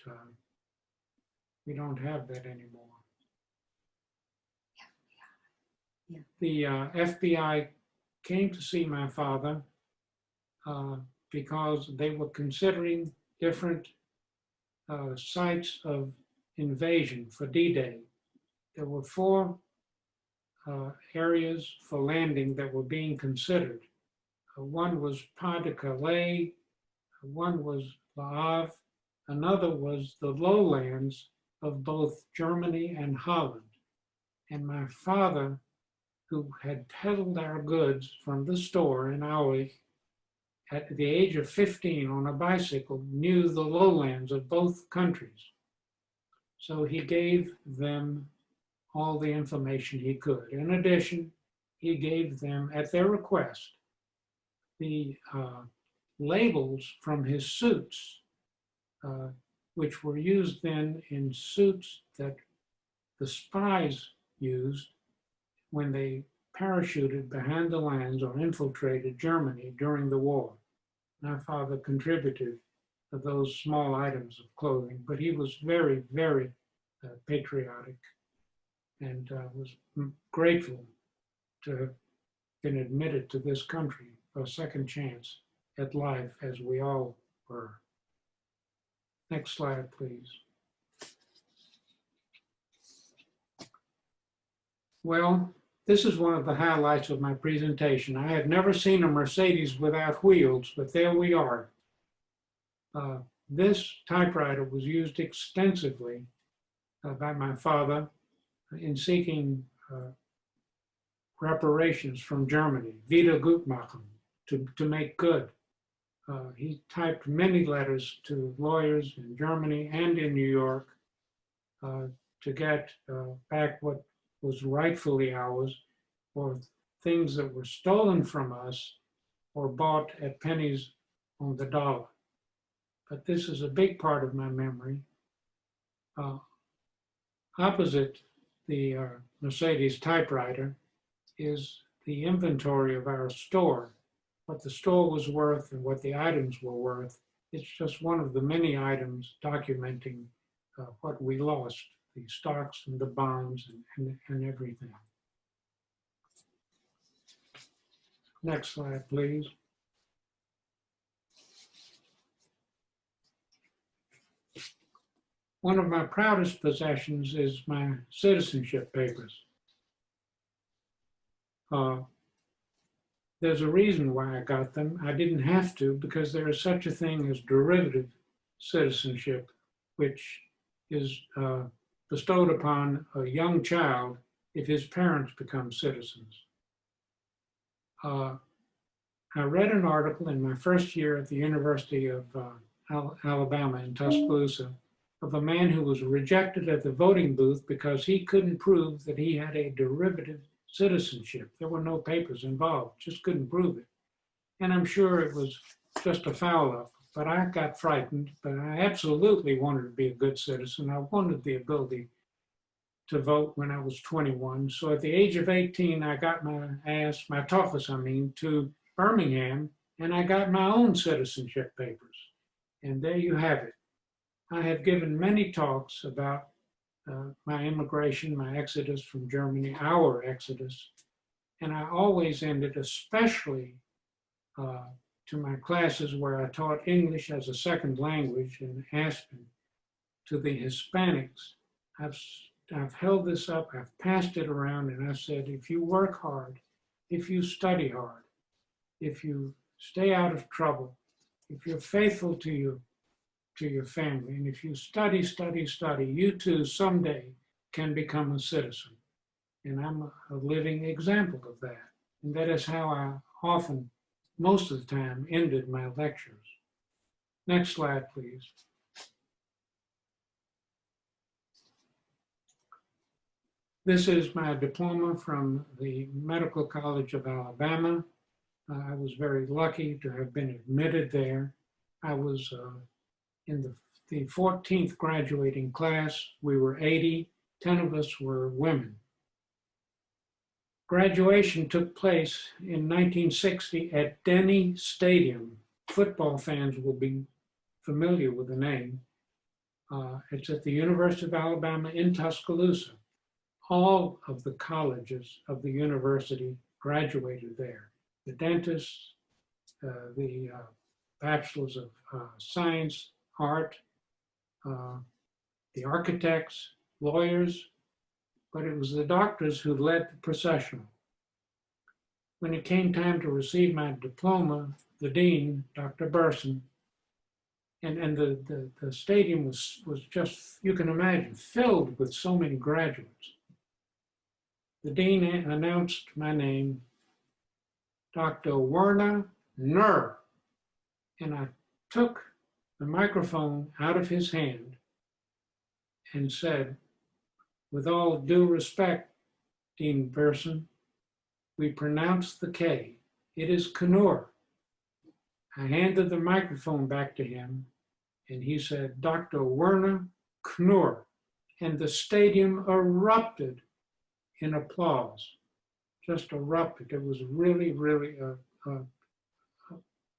have that anymore. Yeah. The FBI came to see my father because they were considering different sites of invasion for D-Day. There were 4 areas for landing that were being considered. One was Pas-de-Calais, one was Le Havre, another was the lowlands of both Germany and Holland. And my father, who had peddled our goods from the store in Aue at the age of 15 on a bicycle, knew the lowlands of both countries. So he gave them all the information he could. In addition, he gave them, at their request, the labels from his suits, which were used then in suits that the spies used when they parachuted behind the lines or infiltrated Germany during the war. My father contributed to those small items of clothing, but he was very, very patriotic and was grateful to have been admitted to this country for a second chance at life, as we all were. Next slide, please. Well, this is one of the highlights of my presentation. I had never seen a Mercedes without wheels, but there we are. This typewriter was used extensively by my father in seeking reparations from Germany, Wiedergutmachung, to make good. He typed many letters to lawyers in Germany and in New York to get back what was rightfully ours, or things that were stolen from us or bought at pennies on the dollar. But this is a big part of my memory. Opposite the Mercedes typewriter is the inventory of our store, what the store was worth and what the items were worth. It's just one of the many items documenting what we lost, the stocks and the bonds and everything. Next slide, please. One of my proudest possessions is my citizenship papers. There's a reason why I got them. I didn't have to, because there is such a thing as derivative citizenship, which is bestowed upon a young child if his parents become citizens. I read an article in my first year at the University of Alabama in Tuscaloosa of a man who was rejected at the voting booth because he couldn't prove that he had a derivative citizenship. There were no papers involved, just couldn't prove it. And I'm sure it was just a foul-up, but I got frightened. But I absolutely wanted to be a good citizen. I wanted the ability to vote when I was 21. So at the age of 18, I got my TOEFL, to Birmingham, and I got my own citizenship papers. And there you have it. I have given many talks about my immigration, my exodus from Germany, our exodus. And I always ended, especially to my classes where I taught English as a second language in Aspen, to the Hispanics. I've held this up, I've passed it around, and I've said, if you work hard, if you study hard, if you stay out of trouble, if you're faithful to your family, and if you study, you too someday can become a citizen. And I'm a living example of that. And that is how I often, most of the time, ended my lectures. Next slide, please. This is my diploma from the Medical College of Alabama. I was very lucky to have been admitted there. I was in the 14th graduating class. We were 80, 10 of us were women. Graduation took place in 1960 at Denny Stadium. Football fans will be familiar with the name. It's at the University of Alabama in Tuscaloosa. All of the colleges of the university graduated there. The dentists, the bachelors of science, art, the architects, lawyers, but it was the doctors who led the procession. When it came time to receive my diploma, the dean, Dr. Burson, and the stadium was just, you can imagine, filled with so many graduates. The dean announced my name, Dr. Werner Knurr, and I took the microphone out of his hand and said, with all due respect, Dean Burson, we pronounce the K. It is Knurr. I handed the microphone back to him, and he said, Dr. Werner Knurr, and the stadium erupted in applause, just erupted. It was really, really a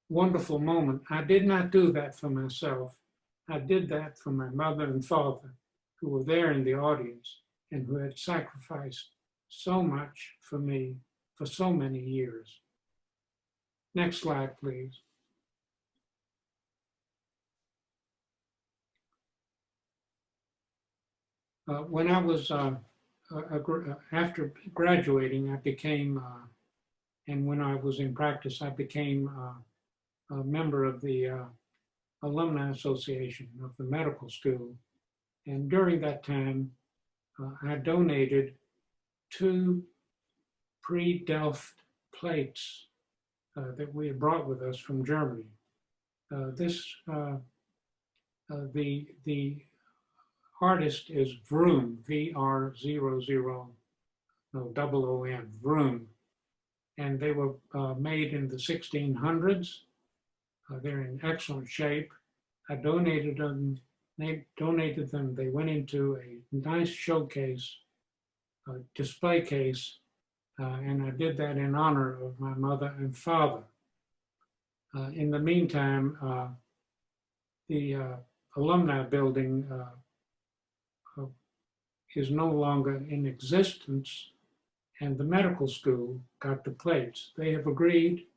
wonderful moment. I did not do that for myself. I did that for my mother and father, who were there in the audience and who had sacrificed so much for me for so many years. Next slide, please. When I was, after graduating, I became, and when I was in practice, I became a member of the Alumni Association of the medical school. And during that time, I donated 2 pre-Delft plates that we had brought with us from Germany. The artist is Vroom, V-R-0-0, no, O-O-M, Vroom. And they were made in the 1600s. They're in excellent shape. I donated them. They donated them. They went into a nice showcase, display case, and I did that in honor of my mother and father. In the meantime, the alumni building is no longer in existence, and the medical school got the plates. They have agreed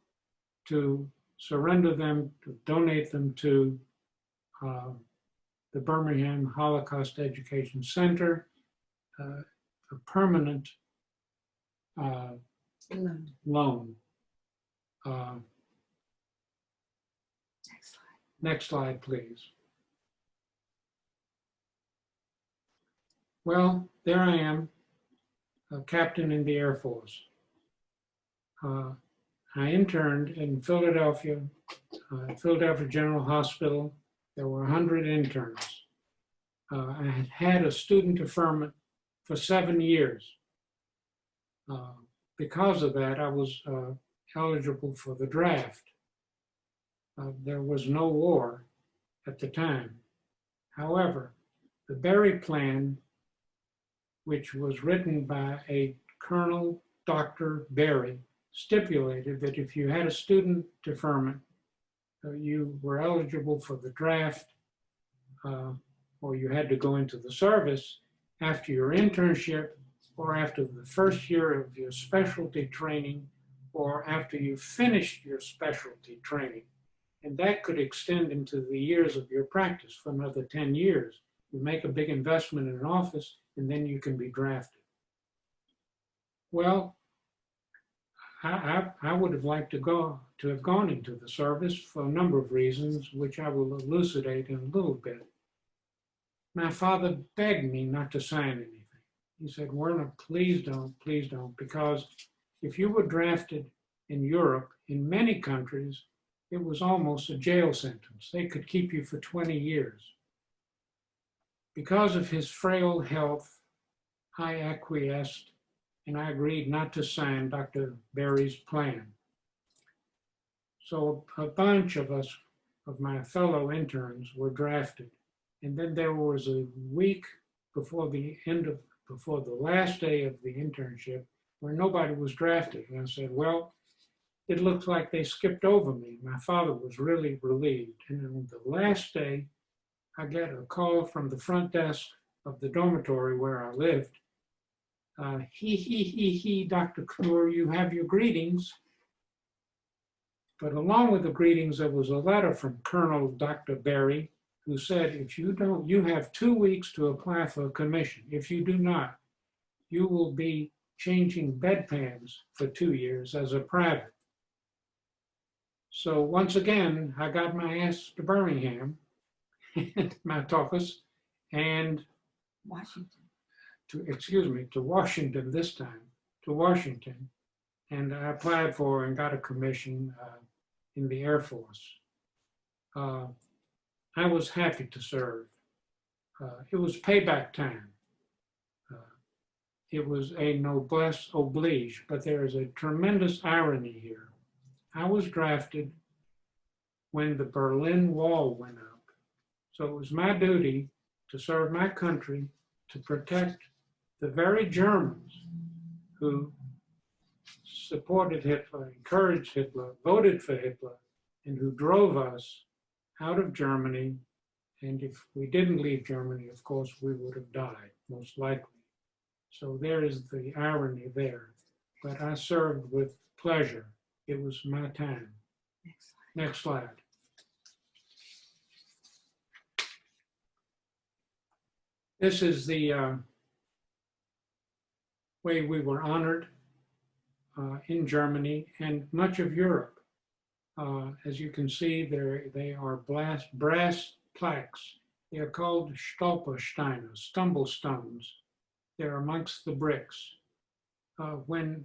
to surrender them, to donate them to the Birmingham Holocaust Education Center, a permanent loan. Next slide, please. Well, there I am, a captain in the Air Force. I interned in Philadelphia, Philadelphia General Hospital. There were 100 interns. I had had a student deferment for 7 years. Because of that, I was eligible for the draft. There was no war at the time. However, the Berry Plan, which was written by a Colonel Dr. Berry, stipulated that if you had a student deferment, you were eligible for the draft, or you had to go into the service after your internship, or after the first year of your specialty training, or after you finished your specialty training. And that could extend into the years of your practice for another 10 years. You make a big investment in an office, and then you can be drafted. Well, I would have liked to have gone into the service for a number of reasons, which I will elucidate in a little bit. My father begged me not to sign anything. He said, Werner, please don't, because if you were drafted in Europe, in many countries, it was almost a jail sentence. They could keep you for 20 years. Because of his frail health, I acquiesced and I agreed not to sign Dr. Berry's plan. So a bunch of us, of my fellow interns, were drafted. And then there was a week before the last day of the internship where nobody was drafted. And I said, well, it looks like they skipped over me. My father was really relieved. And on the last day, I get a call from the front desk of the dormitory where I lived. Dr. Knurr, you have your greetings. But along with the greetings, there was a letter from Colonel Dr. Berry, who said, if you don't, you have 2 weeks to apply for a commission. If you do not, you will be changing bedpans for 2 years as a private. So once again, I got my ass to Birmingham, my office, and Washington. to Washington this time, to Washington. And I applied for and got a commission in the Air Force. I was happy to serve. It was payback time. It was a noblesse oblige, but there is a tremendous irony here. I was drafted when the Berlin Wall went up. So it was my duty to serve my country, to protect the very Germans who supported Hitler, encouraged Hitler, voted for Hitler, and who drove us out of Germany. And if we didn't leave Germany, of course, we would have died, most likely. So there is the irony there. But I served with pleasure. It was my time. Next slide. This is the way we were honored in Germany and much of Europe. As you can see, they are brass plaques. They are called Stolpersteine, stumble stones. They're amongst the bricks. When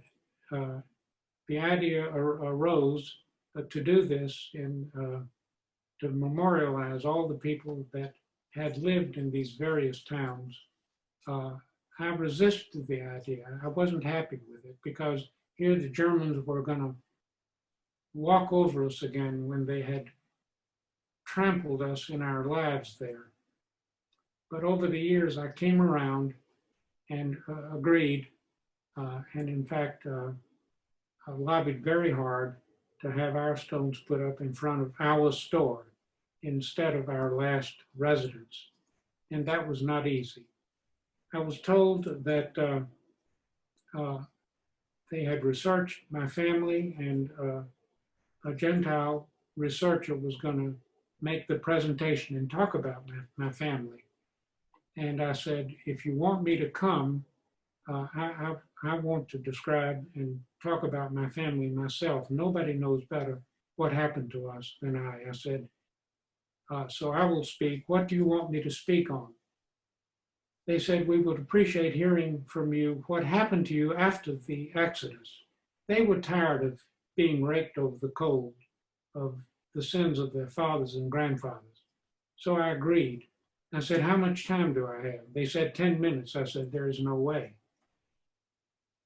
the idea arose to do this and to memorialize all the people that had lived in these various towns, I resisted the idea. I wasn't happy with it because here the Germans were going to walk over us again when they had trampled us in our lives there. But over the years, I came around and agreed, and in fact, I lobbied very hard to have our stones put up in front of our store instead of our last residence. And that was not easy. I was told that they had researched my family, and a Gentile researcher was going to make the presentation and talk about my family. And I said, if you want me to come, I want to describe and talk about my family myself. Nobody knows better what happened to us than I. I said, so I will speak. What do you want me to speak on? They said, we would appreciate hearing from you what happened to you after the Exodus. They were tired of being raked over the coals of the sins of their fathers and grandfathers. So I agreed. I said, how much time do I have? They said 10 minutes. I said, there is no way.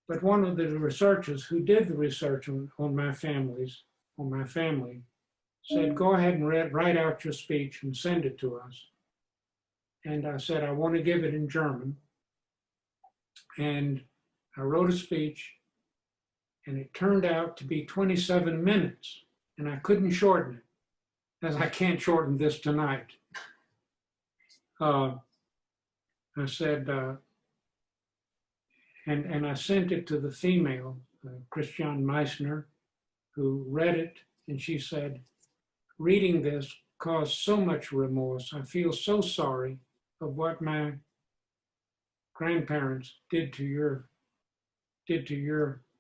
But one of the researchers who did the research on my family said, go ahead and write out your speech and send it to us. And I said, I want to give it in German. And I wrote a speech, and it turned out to be 27 minutes, and I couldn't shorten it, as I can't shorten this tonight. I said, and I sent it to the female, Christiane Meissner, who read it, and she said, reading this caused so much remorse. I feel so sorry of what my grandparents did to your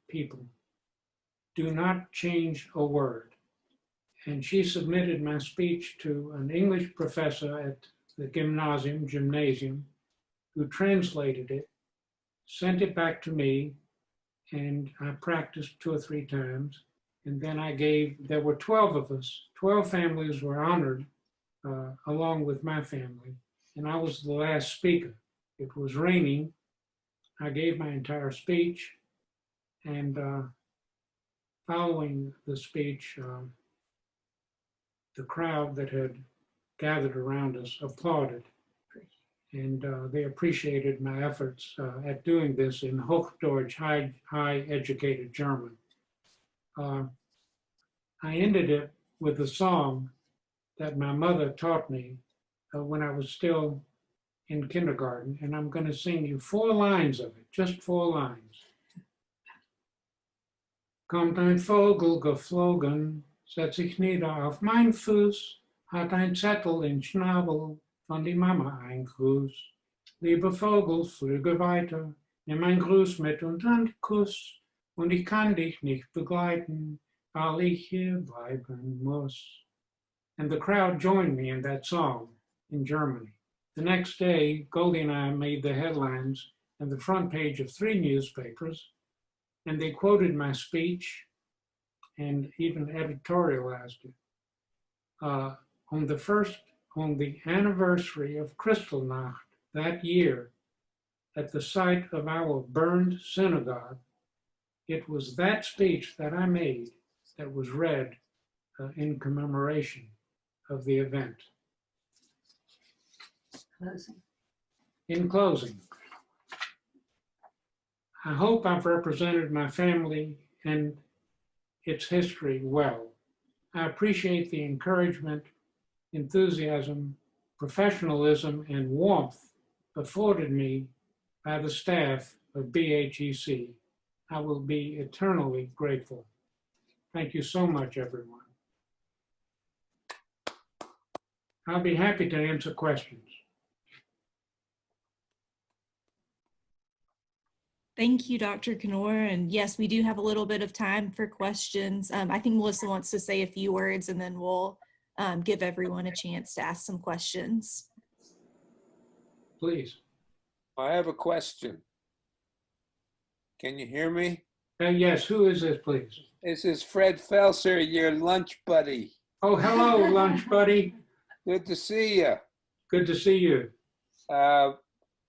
people. Do not change a word. And she submitted my speech to an English professor at the gymnasium, who translated it, sent it back to me, and I practiced 2 or 3 times. And then there were 12 of us, 12 families were honored along with my family. And I was the last speaker. It was raining. I gave my entire speech, and following the speech, the crowd that had gathered around us applauded, and they appreciated my efforts at doing this in Hochdeutsch, high educated German. I ended it with a song that my mother taught me when I was still in kindergarten, and I'm going to sing you 4 lines of it, just 4 lines. Kommt ein Vogel geflogen, setzt sich nieder auf mein Fuß, hat ein Zettel im Schnabel, von die Mama ein Gruß. Liebe Vogel, flüge weiter, nimm ein Gruß mit und einen Kuss, und ich kann dich nicht begleiten, weil ich hier bleiben muss. And the crowd joined me in that song in Germany. The next day, Goldie and I made the headlines and the front page of 3 newspapers, and they quoted my speech and even editorialized it. On the anniversary of Kristallnacht that year, at the site of our burned synagogue, it was that speech that I made that was read in commemoration of the event. Closing. In closing, I hope I've represented my family and its history well. I appreciate the encouragement, enthusiasm, professionalism, and warmth afforded me by the staff of BHEC. I will be eternally grateful. Thank you so much, everyone. I'll be happy to answer questions. Thank you, Dr. Knurr. And yes, we do have a little bit of time for questions. I think Melissa wants to say a few words, and then we'll give everyone a chance to ask some questions. Please. I have a question. Can you hear me? Yes, who is this, please? This is Fred Felser, your lunch buddy. Oh, hello, lunch buddy. Good to see you. Good to see you.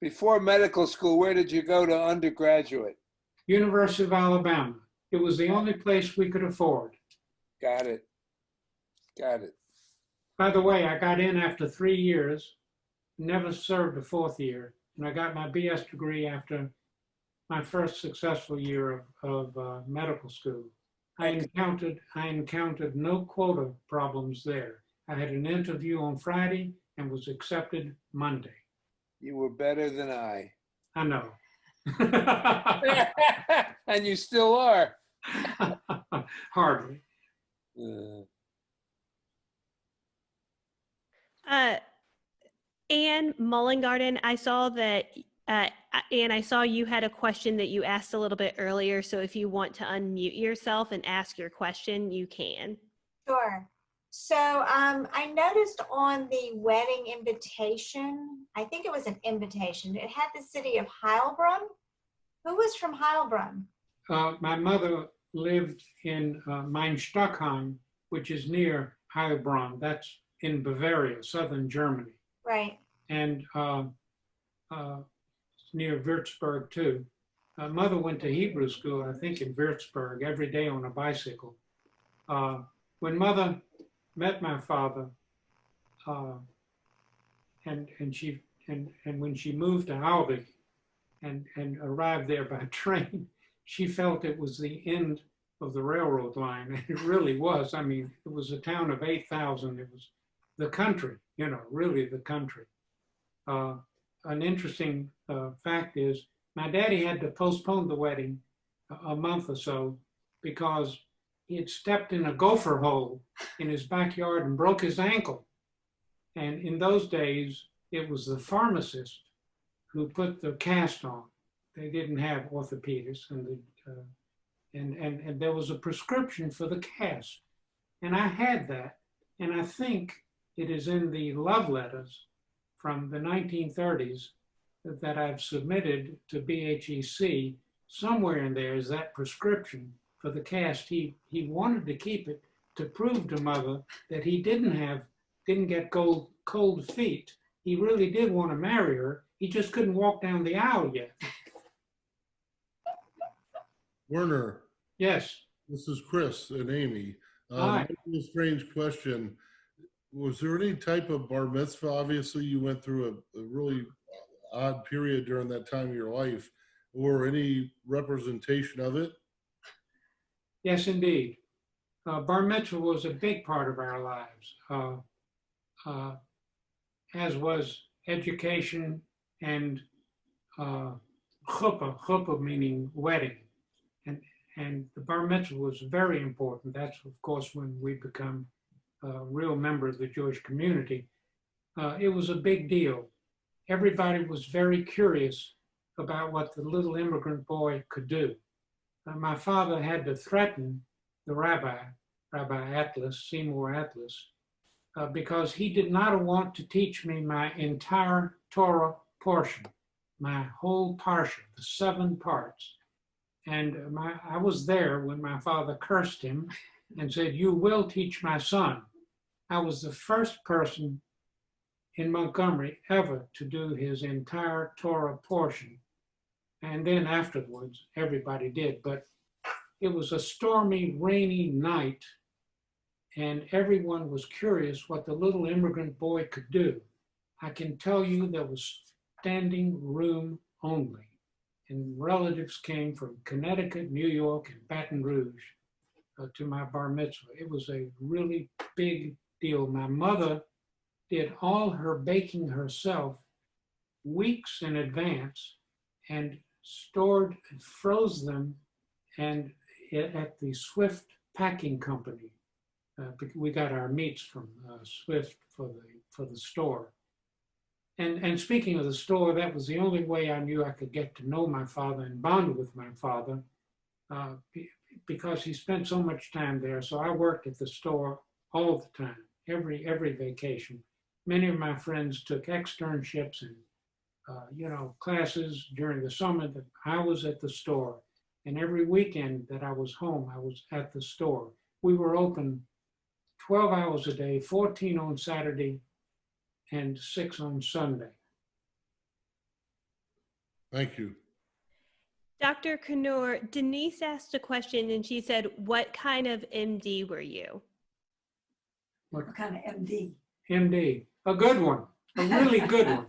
Before medical school, where did you go to undergraduate? University of Alabama. It was the only place we could afford. Got it. Got it. By the way, I got in after 3 years, never served a 4th year, and I got my BS degree after my first successful year of medical school. I encountered no quota problems there. I had an interview on Friday and was accepted Monday. You were better than I. I know. And you still are. Hardly. Anne Mullengarden, I saw that, Anne, I saw you had a question that you asked a little bit earlier. So if you want to unmute yourself and ask your question, you can. Sure. So I noticed on the wedding invitation, I think it was an invitation, it had the city of Heilbronn. Who was from Heilbronn? My mother lived in Main-Stockheim, which is near Heilbronn. That's in Bavaria, southern Germany. Right. And near Würzburg too. My mother went to Hebrew school, I think in Würzburg, every day on a bicycle. When mother met my father, uh, and when she moved to Albany and arrived there by train, she felt it was the end of the railroad line. And it really was. I mean, it was a town of 8,000. It was the country, you know, really the country. An interesting fact is my daddy had to postpone the wedding a month or so because he had stepped in a gopher hole in his backyard and broke his ankle. And in those days, it was the pharmacist who put the cast on. They didn't have orthopedists, and there was a prescription for the cast. And I had that, and I think it is in the love letters from the 1930s that I've submitted to BHEC. Somewhere in there is that prescription for the cast. He wanted to keep it to prove to Mother that he didn't get cold feet. He really did want to marry her. He just couldn't walk down the aisle yet. Werner, Yes. this is Chris and Amy. Hi. A strange question. Was there any type of bar mitzvah? Obviously, you went through a really odd period during that time of your life, or any representation of it? Yes, indeed. Bar mitzvah was a big part of our lives, as was education and chuppah meaning wedding. And the bar mitzvah was very important. That's, of course, when we become a real member of the Jewish community. It was a big deal. Everybody was very curious about what the little immigrant boy could do. My father had to threaten the Rabbi Atlas, Seymour Atlas, because he did not want to teach me my entire Torah portion, my whole parsha, the 7 parts. And I was there when my father cursed him and said, "You will teach my son." I was the first person in Montgomery ever to do his entire Torah portion. And then afterwards, everybody did. But it was a stormy, rainy night, and everyone was curious what the little immigrant boy could do. I can tell you there was standing room only. And relatives came from Connecticut, New York, and Baton Rouge to my bar mitzvah. It was a really big deal. My mother did all her baking herself weeks in advance and stored and froze them and at the Swift Packing Company. We got our meats from Swift for the store. And speaking of the store, that was the only way I knew I could get to know my father and bond with my father, because he spent so much time there. So I worked at the store all the time, every vacation. Many of my friends took externships and classes during the summer that I was at the store. And every weekend that I was home, I was at the store. We were open 12 hours a day, 14 on Saturday, and 6 on Sunday. Thank you. Dr. Knurr, Denise asked a question and she said, what kind of MD were you? What kind of MD? MD, a good one, a really good one.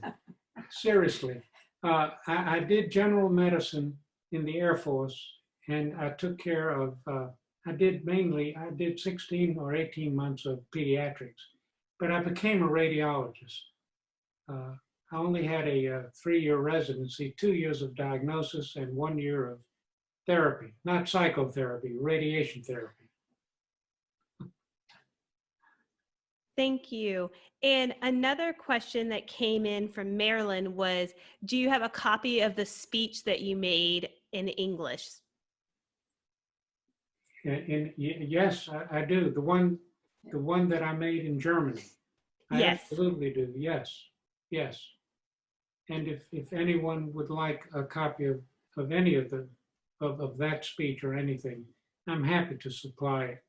Seriously. I did general medicine in the Air Force, and I took care of, I did 16 or 18 months of pediatrics, but I became a radiologist. I only had a 3-year residency, 2 years of diagnosis and 1 year of therapy, not psychotherapy, radiation therapy. Thank you. And another question that came in from Maryland was, do you have a copy of the speech that you made in English? Yes, I do. The one that I made in Germany. I Yes. absolutely do. Yes. And if anyone would like a copy of any of that speech or anything, I'm happy to supply it.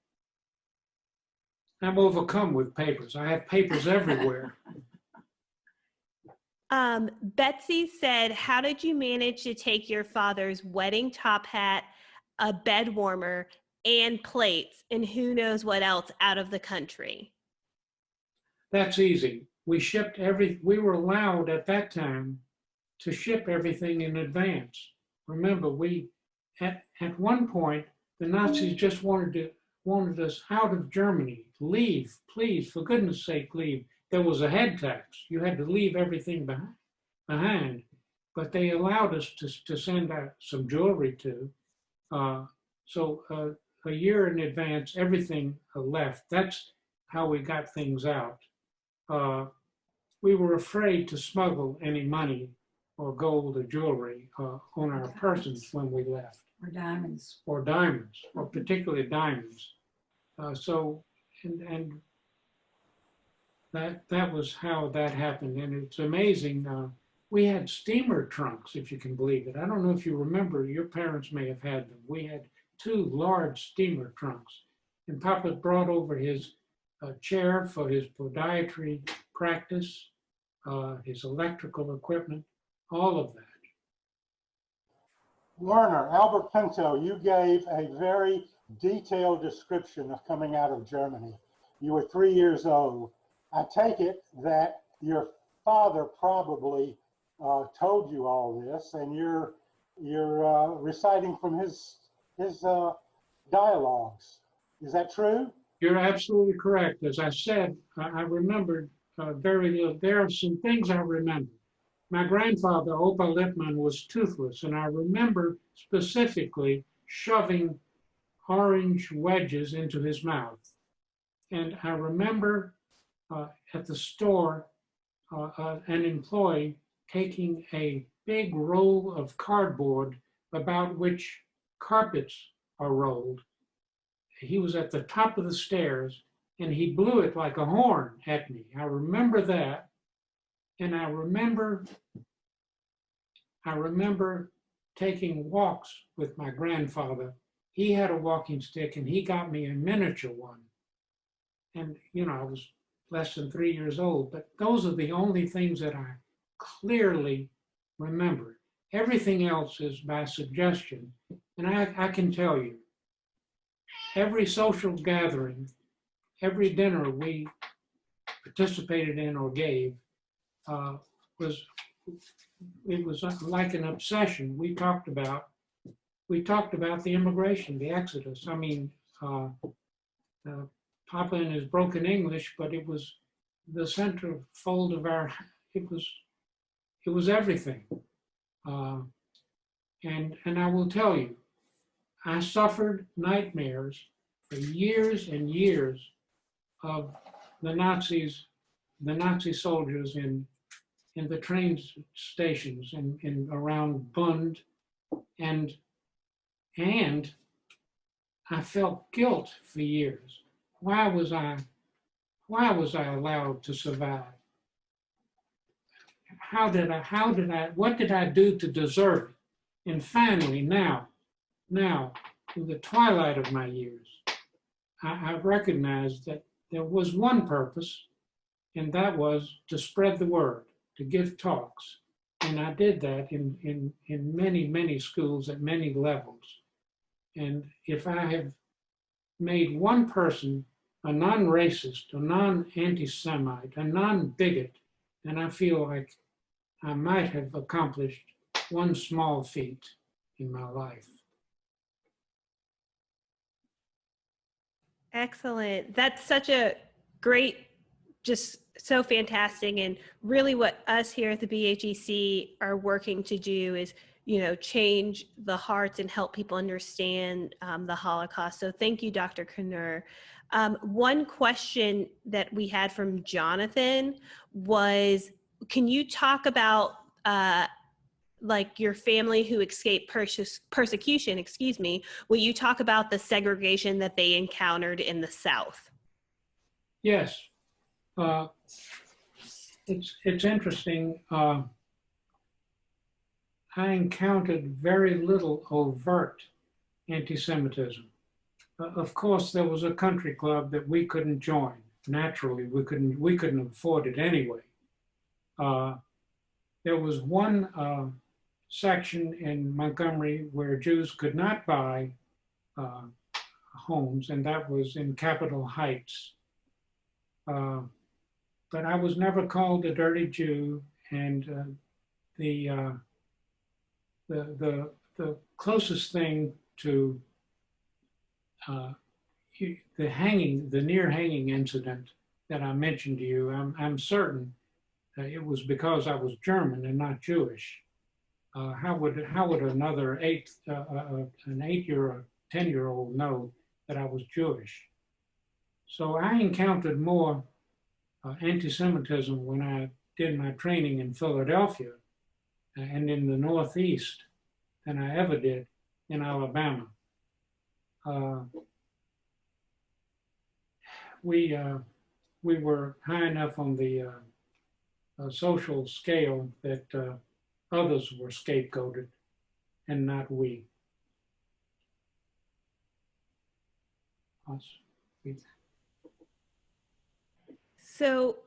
I'm overcome with papers. I have papers everywhere. Betsy said, how did you manage to take your father's wedding top hat, a bed warmer, and plates, and who knows what else out of the country? That's easy. We were allowed at that time to ship everything in advance. Remember, at one point, the Nazis just wanted us out of Germany. Leave, please, for goodness sake, leave. There was a head tax. You had to leave everything behind. But they allowed us to send out some jewelry too. So a year in advance, everything left. That's how we got things out. We were afraid to smuggle any money or gold or jewelry on our persons when we left. Or diamonds. Or diamonds, or particularly diamonds. And that was how that happened. And it's amazing. We had steamer trunks, if you can believe it. I don't know if you remember, your parents may have had them. We had 2 large steamer trunks. And Papa brought over his chair for his podiatry practice, his electrical equipment, all of that. Werner, Albert Pinto, you gave a very detailed description of coming out of Germany. You were 3 years old. I take it that your father probably told you all this, and you're reciting from his dialogues. Is that true? You're absolutely correct. As I said, I remembered very little. There are some things I remember. My grandfather, Opa Lippmann, was toothless, and I remember specifically shoving orange wedges into his mouth. And I remember at the store, an employee taking a big roll of cardboard about which carpets are rolled. He was at the top of the stairs, and he blew it like a horn at me. I remember that. And I remember taking walks with my grandfather. He had a walking stick and he got me a miniature one. And, you know, I was less than 3 years old, but those are the only things that I clearly remember. Everything else is by suggestion. And I can tell you, every social gathering, every dinner we participated in or gave, it was like an obsession. We talked about the immigration, the exodus. I mean, Papa in his broken English, but it was the centerfold of it was everything. And I will tell you, I suffered nightmares for years and years of the Nazi soldiers in the train stations and around Bund, and I felt guilt for years. Why was I allowed to survive? What did I do to deserve it? And finally, now, in the twilight of my years, I recognized that there was one purpose, and that was to spread the word, to give talks. And I did that in many, many schools at many levels. And if I have made one person a non-racist, a non-anti-Semite, a non-bigot, then I feel like I might have accomplished one small feat in my life. Excellent. That's such a great, just so fantastic. And really what us here at the BHEC are working to do is, you know, change the hearts and help people understand the Holocaust. So thank you, Dr. Knurr. One question that we had from Jonathan was, can you talk about like your family who escaped persecution, excuse me, will you talk about the segregation that they encountered in the South? Yes. It's interesting. I encountered very little overt anti-Semitism. Of course, there was a country club that we couldn't join. Naturally, we couldn't afford it anyway. There was one section in Montgomery where Jews could not buy homes, and that was in Capitol Heights. But but I was never called a dirty Jew, and the closest thing to the near hanging incident that I mentioned to you, I'm certain it was because I was German and not Jewish. How would another an 10-year-old know that I was Jewish? So I encountered more anti-Semitism when I did my training in Philadelphia and in the Northeast than I ever did in Alabama. We were high enough on the social scale that others were scapegoated and not we. Us. So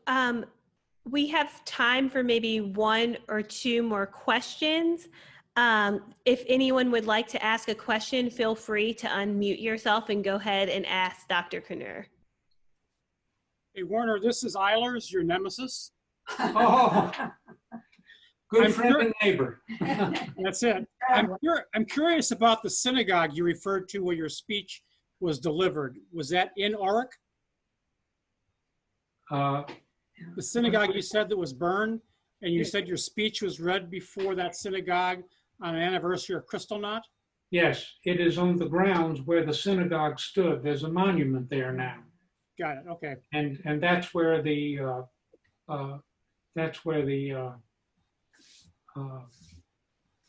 we have time for maybe 1 or 2 more questions. If anyone would like to ask a question, feel free to unmute yourself and go ahead and ask Dr. Knurr. Hey, Werner, this is Eilers, your nemesis. Oh, good I'm friend and neighbor. That's it. I'm curious about the synagogue you referred to where your speech was delivered. Was that in Aurich? The synagogue you said that was burned, and you said your speech was read before that synagogue on an anniversary of Kristallnacht? Yes, it is on the grounds where the synagogue stood. There's a monument there now. Got it. Okay. And that's where the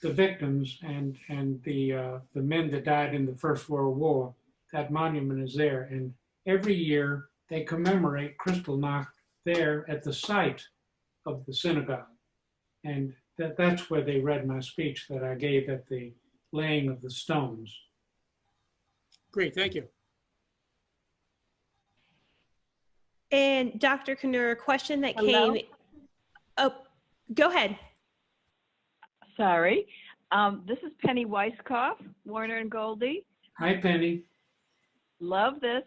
victims and the men that died in the First World War, that monument is there. And every year they commemorate Kristallnacht there at the site of the synagogue. And that's where they read my speech that I gave at the laying of the stones. Great. Thank you. And Dr. Knurr, a question that Hello? came. Oh, go ahead. Sorry. This is Penny Weisskopf, Werner and Goldie. Hi, Penny. Love this.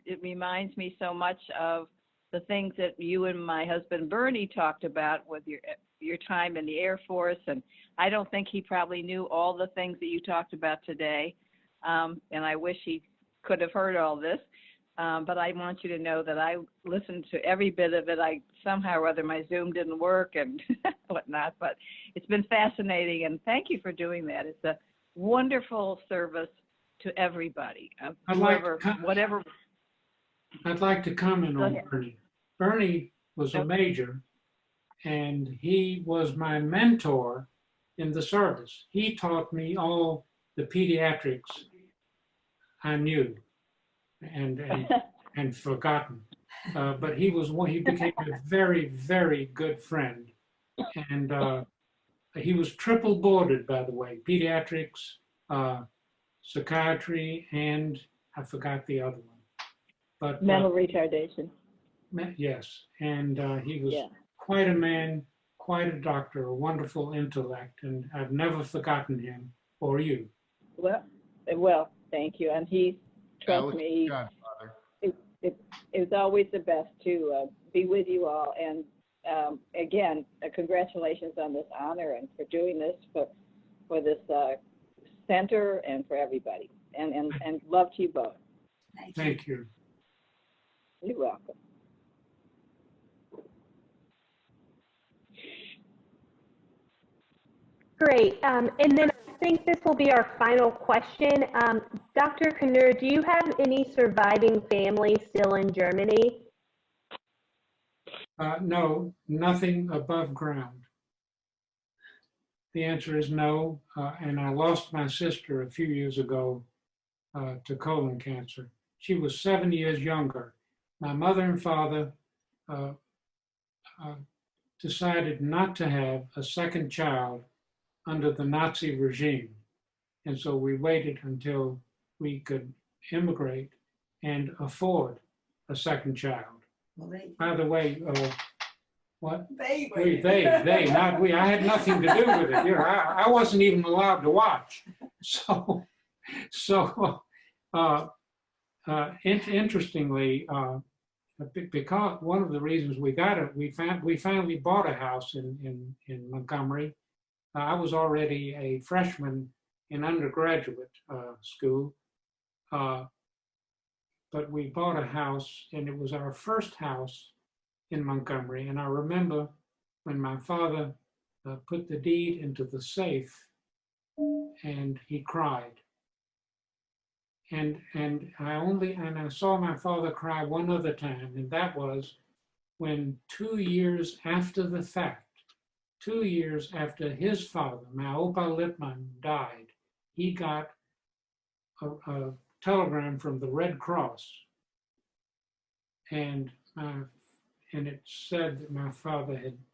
It reminds me so much of the things that you and my husband Bernie talked about with your time in the Air Force. And I don't think he probably knew all the things that you talked about today. And I wish he could have heard all this. But I want you to know that I listened to every bit of it. I somehow or other my Zoom didn't work and whatnot, but it's been fascinating. And thank you for doing that. It's a wonderful service to everybody, whatever. I'd like to comment on Bernie. Bernie was a major, and he was my mentor in the service. He taught me all the pediatrics I knew and forgotten. But he became a very, very good friend. And he was triple boarded, by the way, pediatrics, psychiatry, and I forgot the other one. But mental retardation. Yes, and he was quite a man, quite a doctor, a wonderful intellect, and I've never forgotten him or you. Well, thank you. And he, trust me, it's always the best to be with you all. And again, congratulations on this honor and for doing this for this center and for everybody. And love to you both. Thank you. You're welcome. Great. And then I think this will be our final question. Dr. Knurr, do you have any surviving family still in Germany? No, nothing above ground. The answer is no. And I lost my sister a few years ago to colon cancer. She was 7 years younger. My mother and father decided not to have a second child under the Nazi regime. And so we waited until we could immigrate and afford a second child. Well, By the way, what? They, not we. I had nothing to do with it. I wasn't even allowed to watch. Interestingly, because one of the reasons we got it, we finally bought a house in Montgomery. I was already a freshman in undergraduate school, but we bought a house, and it was our first house in Montgomery. And I remember when my father put the deed into the safe, and he cried. And I saw my father cry one other time, and that was when 2 years after the fact, 2 years after his father, my Opa Lippmann, died, he got a telegram from the Red Cross, and it said that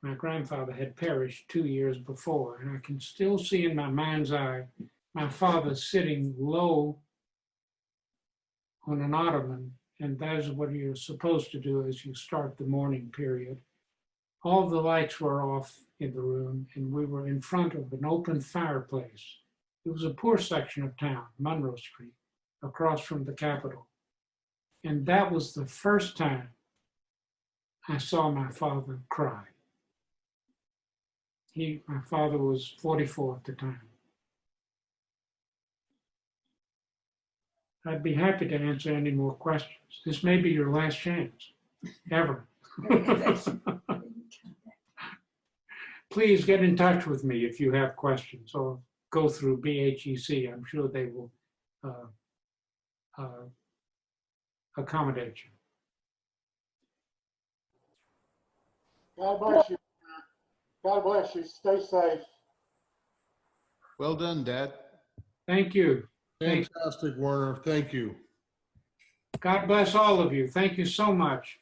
my grandfather had perished 2 years before, and I can still see in my mind's eye my father sitting low on an ottoman, and that is what you're supposed to do as you start the mourning period. All the lights were off in the room, and we were in front of an open fireplace. It was a poor section of town, Monroe Street, across from the Capitol. And that was the first time I saw my father cry. My father was 44 at the time. I'd be happy to answer any more questions. This may be your last chance, ever. Please get in touch with me if you have questions, or go through BHEC. I'm sure they will accommodate you. God bless you. God bless you. Stay safe. Well done, Dad. Thank you. Fantastic, Werner. Thank you. God bless all of you. Thank you so much.